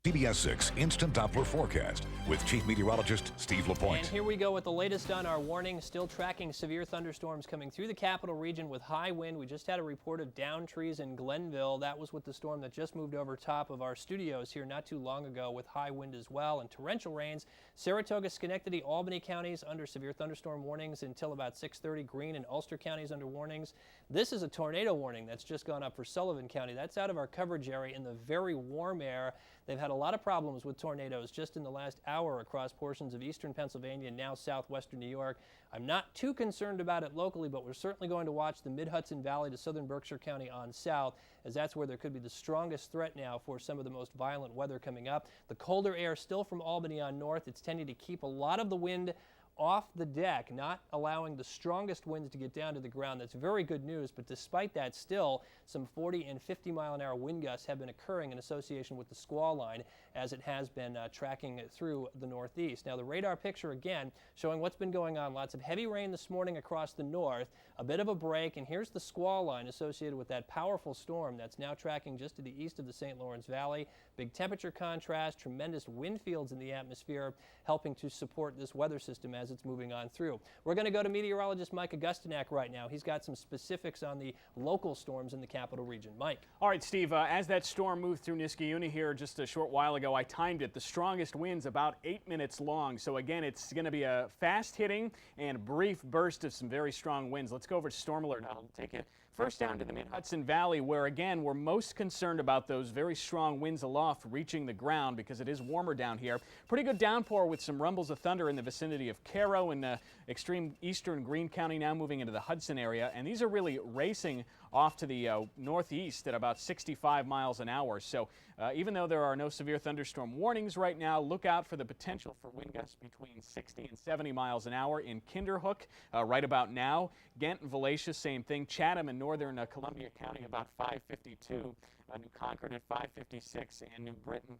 CBS 6 Instant Doppler Forecast with Chief Meteorologist Steve LaPointe.
And here we go with the latest on our warning. Still tracking severe thunderstorms coming through the capital region with high wind. We just had a report of downed trees in Glenville. That was with the storm that just moved over top of our studios here not too long ago with high wind as well and torrential rains. Saratoga, Schenectady, Albany counties under severe thunderstorm warnings until about 6:30. Greene and Ulster counties under warnings. This is a tornado warning that's just gone up for Sullivan County. That's out of our coverage area in the very warm air. They've had a lot of problems with tornadoes just in the last hour across portions of eastern Pennsylvania and now southwestern New York. I'm not too concerned about it locally, but we're certainly going to watch the mid-Hudson Valley to southern Berkshire County on south, as that's where there could be the strongest threat now for some of the most violent weather coming up. The colder air still from Albany on north. It's tending to keep a lot of the wind off the deck, not allowing the strongest winds to get down to the ground. That's very good news, but despite that, still some 40 and 50 mile an hour wind gusts have been occurring in association with the squall line as it has been tracking through the northeast. Now the radar picture again showing what's been going on. Lots of heavy rain this morning across the north, a bit of a break, and here's the squall line associated with that powerful storm that's now tracking just to the east of the St. Lawrence Valley. Big temperature contrast, tremendous wind fields in the atmosphere helping to support this weather system as as it's moving on through. We're going to go to meteorologist Mike Augustyniak right now. He's got some specifics on the local storms in the capital region. Mike.
All right, Steve, as that storm moved through Niskayuna here just a short while ago, I timed it. The strongest wind's about 8 minutes long. So again, it's going to be a fast hitting and brief burst of some very strong winds. Let's go over to Storm Alert. I'll take it first down to the mid-Hudson Valley, where again, we're most concerned about those very strong winds aloft reaching the ground because it is warmer down here. Pretty good downpour with some rumbles of thunder in the vicinity of Cairo and extreme eastern Greene County, now moving into the Hudson area. And these are really racing off to the northeast at about 65 miles an hour. So even though there are no severe thunderstorm warnings right now, look out for the potential for wind gusts between 60 and 70 miles an hour in Kinderhook right about now. Ghent and Volusia, same thing. Chatham and northern Columbia County about 5:52. New Concord at 5:56, and New Britain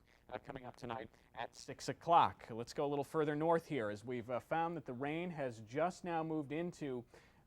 coming up tonight at 6 o'clock. Let's go a little further north here, as we've found that the rain has just now moved into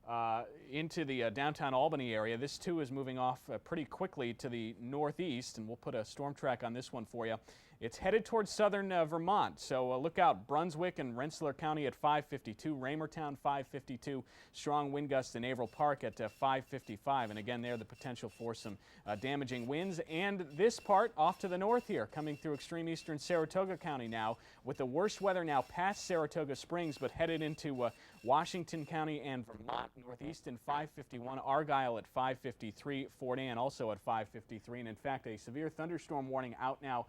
the downtown Albany area. This too is moving off pretty quickly to the northeast, and we'll put a storm track on this one for you. It's headed towards southern Vermont, so look out. Brunswick and Rensselaer County at 5:52, Raymortown 5:52, strong wind gusts in Averill Park at 5:55, and again there the potential for some damaging winds. And this part off to the north here, coming through extreme eastern Saratoga County now, with the worst weather now past Saratoga Springs, but headed into Washington County and Vermont, northeastern 5:51, Argyle at 5:53, Fort Anne also at 5:53, and in fact a severe thunderstorm warning out now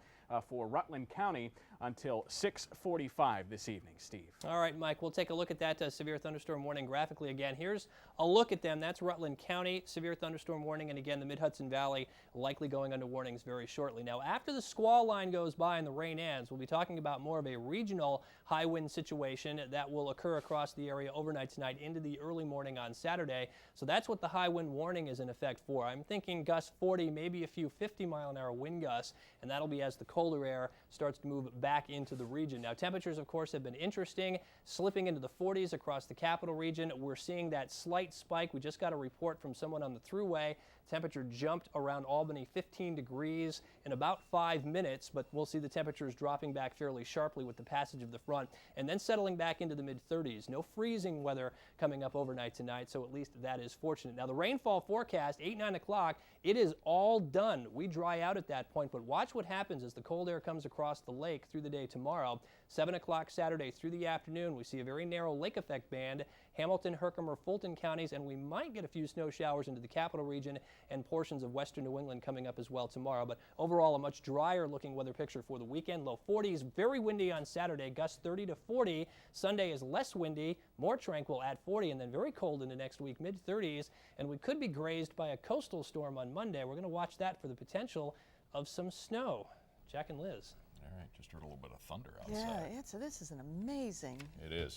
for Rutland County until 6:45 this evening. Steve.
All right, Mike, we'll take a look at that severe thunderstorm warning graphically again. Here's a look at them. That's Rutland County, severe thunderstorm warning, and again the Mid-Hudson Valley likely going under warnings very shortly. Now, after the squall line goes by and the rain ends, we'll be talking about more of a regional high wind situation that will occur across the area overnight tonight into the early morning on Saturday. So that's what the high wind warning is in effect for. I'm thinking gusts 40, maybe a few 50-mile-an-hour wind gusts, and that'll be as the colder air starts to move back into the region. Now, temperatures, of course, have been interesting, slipping into the 40s across the capital region. We're seeing that slight spike. We just got a report from someone on the thruway. Temperature jumped around Albany 15 degrees in about 5 minutes, but we'll see the temperatures dropping back fairly sharply with the passage of the front and then settling back into the mid-30s. No freezing weather coming up overnight tonight, so at least that is fortunate. Now, the rainfall forecast, 8, 9 o'clock, it is all done. We dry out at that point, but watch what happens as the cold air comes across the lake through the day tomorrow. 7 o'clock Saturday through the afternoon, we see a very narrow lake effect band, Hamilton, Herkimer, Fulton counties, and we might get a few snow showers into the capital region and portions of western New England coming up as well tomorrow. But overall, a much drier looking weather picture for the weekend. Low 40s, very windy on Saturday, gusts 30 to 40. Sunday is less windy, more tranquil at 40, and then very cold into next week, mid-30s. And we could be grazed by a coastal storm on Monday. We're going to watch that for the potential of some snow. Jack and Liz.
All right, just heard a little bit of thunder outside.
Yeah, this is an amazing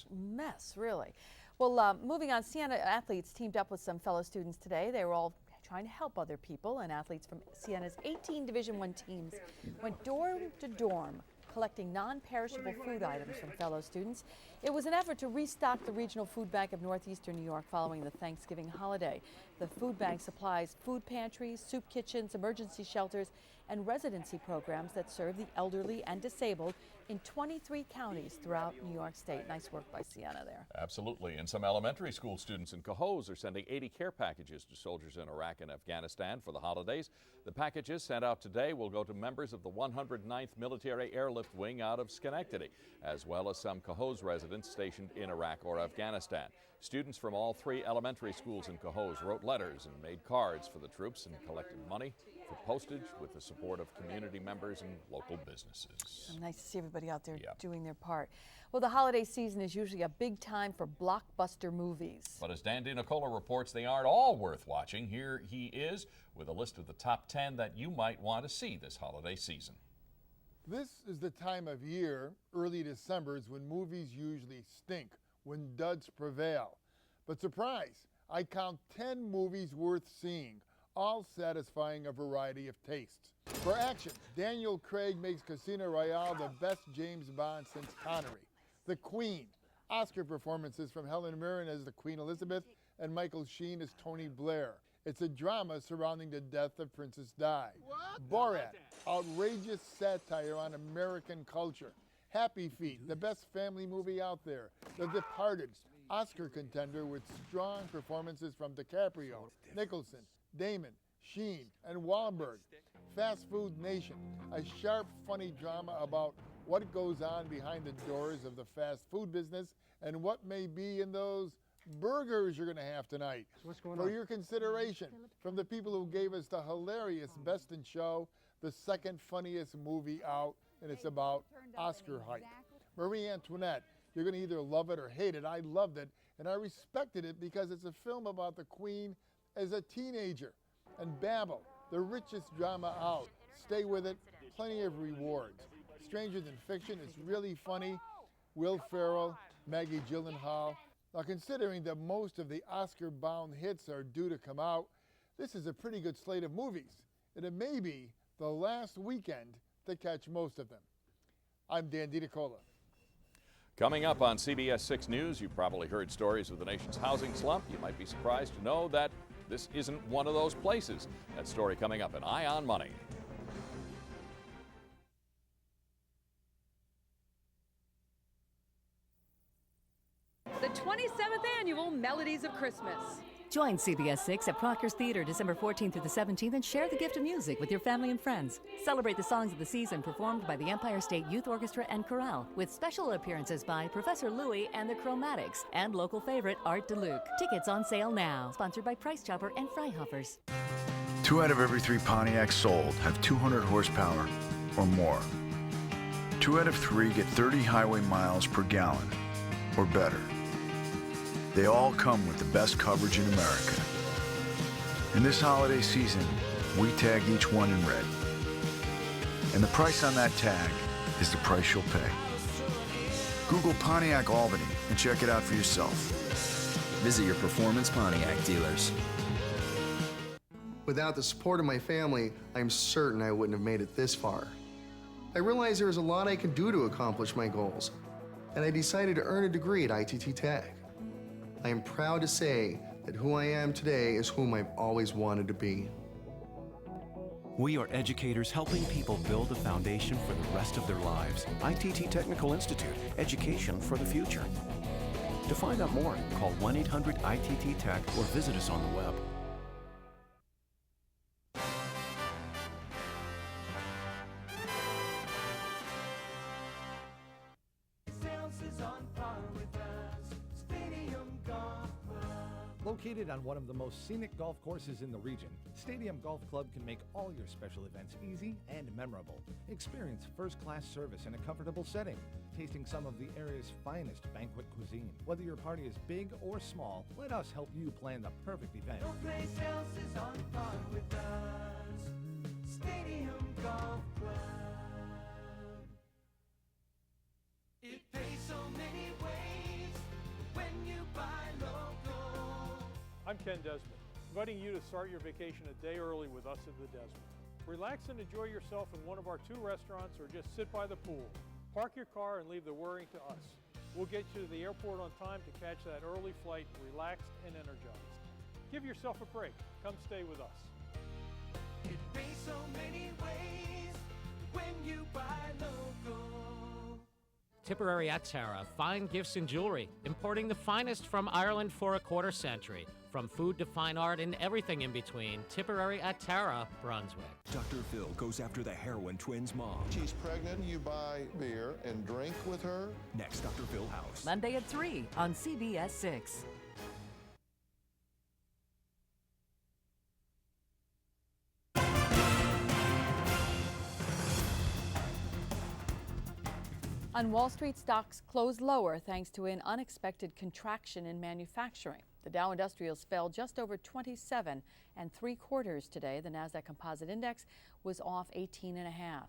mess, really. Well, moving on, Siena athletes teamed up with some fellow students today. They were all trying to help other people, and athletes from Siena's 18 Division I teams went dorm to dorm collecting non-perishable food items from fellow students. It was an effort to restock the regional food bank of northeastern New York following the Thanksgiving holiday. The food bank supplies food pantries, soup kitchens, emergency shelters, and residency programs that serve the elderly and disabled in 23 counties throughout New York State. Nice work by Siena there.
Absolutely. And some elementary school students in Cohoes are sending 80 care packages to soldiers in Iraq and Afghanistan for the holidays. The packages sent out today will go to members of the 109th Military Airlift Wing out of Schenectady, as well as some Cohoes residents stationed in Iraq or Afghanistan. Students from all 3 elementary schools in Cohoes wrote letters and made cards for the troops and collected money for postage with the support of community members and local businesses.
Nice to see everybody out there doing their part. Well, the holiday season is usually a big time for blockbuster movies.
But as Dan DiNicola reports, they aren't all worth watching. Here he is with a list of the top 10 that you might want to see this holiday season.
This is the time of year, early December, is when movies usually stink, when duds prevail. But surprise, I count 10 movies worth seeing, all satisfying a variety of tastes. For action, Daniel Craig makes Casino Royale the best James Bond since Connery. The Queen, Oscar performances from Helen Mirren as the Queen Elizabeth and Michael Sheen as Tony Blair. It's a drama surrounding the death of Princess Di. Borat, outrageous satire on American culture. Happy Feet, the best family movie out there. The Departed, Oscar contender with strong performances from DiCaprio, Nicholson, Damon, Sheen, and Wahlberg. Fast Food Nation, a sharp, funny drama about what goes on behind the doors of the fast food business and what may be in those burgers you're going to have tonight.
What's going
For
on?
your consideration, from the people who gave us the hilarious Best in Show, the second funniest movie out, and it's about Oscar hype. Marie Antoinette, you're going to either love it or hate it. I loved it, and I respected it because it's a film about the Queen as a teenager. And Babel, the richest drama out. Stay with it, plenty of rewards. Stranger Than Fiction is really funny. Will Ferrell, Maggie Gyllenhaal. Now, considering that most of the Oscar-bound hits are due to come out, this is a pretty good slate of movies, and it may be the last weekend to catch most of them. I'm Dan DiNicola.
Coming up on CBS 6 News, you've probably heard stories of the nation's housing slump. You might be surprised to know that this isn't one of those places. That story coming up in Eye on Money.
The 27th annual Melodies of Christmas.
Join CBS 6 at Proctor's Theater December 14th through the 17th and share the gift of music with your family and friends. Celebrate the songs of the season performed by the Empire State Youth Orchestra and Chorale, with special appearances by Professor Louie and the Chromatics and local favorite Art DeLuke. Tickets on sale now. Sponsored by Price Chopper and Freihoffers.
2 out of every 3 Pontiacs sold have 200 horsepower or more. 2 out of 3 get 30 highway miles per gallon or better. They all come with the best coverage in America. In this holiday season, we tag each one in red. And the price on that tag is the price you'll pay. Google Pontiac Albany and check it out for yourself.
Visit your Performance Pontiac dealers.
Without the support of my family, I'm certain I wouldn't have made it this far. I realized there was a lot I could do to accomplish my goals, and I decided to earn a degree at ITT Tech. I am proud to say that who I am today is whom I've always wanted to be.
We are educators helping people build a foundation for the rest of their lives. ITT Technical Institute, education for the future. To find out more, call 1-800-ITT-TECH or visit us on the web.
Located on one of the most scenic golf courses in the region, Stadium Golf Club can make all your special events easy and memorable. Experience first-class service in a comfortable setting, tasting some of the area's finest banquet cuisine. Whether your party is big or small, let us help you plan the perfect event.
No place else is on par with us. Stadium Golf Club. It pays so many ways when you buy local.
I'm Ken Desmond, inviting you to start your vacation a day early with us at the Desmond. Relax and enjoy yourself in one of our 2 restaurants or just sit by the pool. Park your car and leave the worrying to us. We'll get you to the airport on time to catch that early flight relaxed and energized. Give yourself a break. Come stay with us.
It pays so many ways when you buy local.
Tipperary at Tara, fine gifts and jewelry, importing the finest from Ireland for a quarter century. From food to fine art and everything in between, Tipperary at Tara, Brunswick.
Dr. Phil goes after the heroin twins' mom.
She's pregnant, you buy beer and drink with her.
Next, Dr. Phil House.
Monday at 3 on CBS 6.
On Wall Street, stocks closed lower thanks to an unexpected contraction in manufacturing. The Dow Industrials fell just over 27 3/4 today. The Nasdaq Composite Index was off 18.5.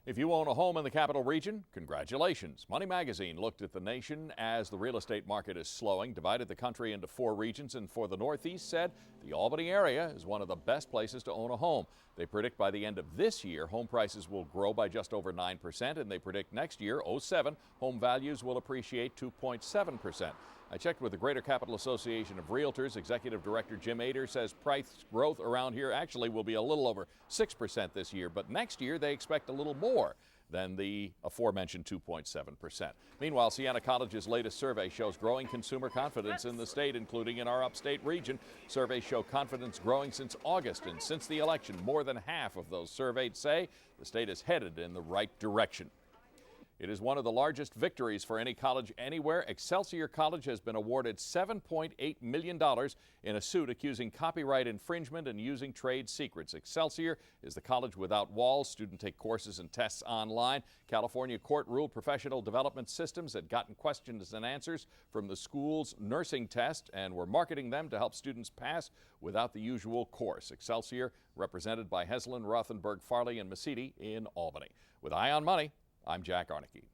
If you own a home in the capital region, congratulations. Money Magazine looked at the nation as the real estate market is slowing, divided the country into 4 regions, and for the Northeast said the Albany area is one of the best places to own a home. They predict by the end of this year, home prices will grow by just over 9%, and they predict next year, 07, home values will appreciate 2.7%. I checked with the Greater Capital Association of Realtors. Executive Director Jim Ader says price growth around here actually will be a little over 6% this year, but next year they expect a little more. than the aforementioned 2.7%. Meanwhile, Siena College's latest survey shows growing consumer confidence in the state, including in our upstate region. Surveys show confidence growing since August, and since the election, more than half of those surveyed say the state is headed in the right direction. It is one of the largest victories for any college anywhere. Excelsior College has been awarded $7.8 million in a suit accusing copyright infringement and using trade secrets. Excelsior is the college without walls. Students take courses and tests online. California court ruled professional development systems had gotten questions and answers from the school's nursing test and were marketing them to help students pass without the usual course. Excelsior, represented by Heslin, Rothenberg, Farley, and Mesiti in Albany. With Eye on Money, I'm Jack Aernecke.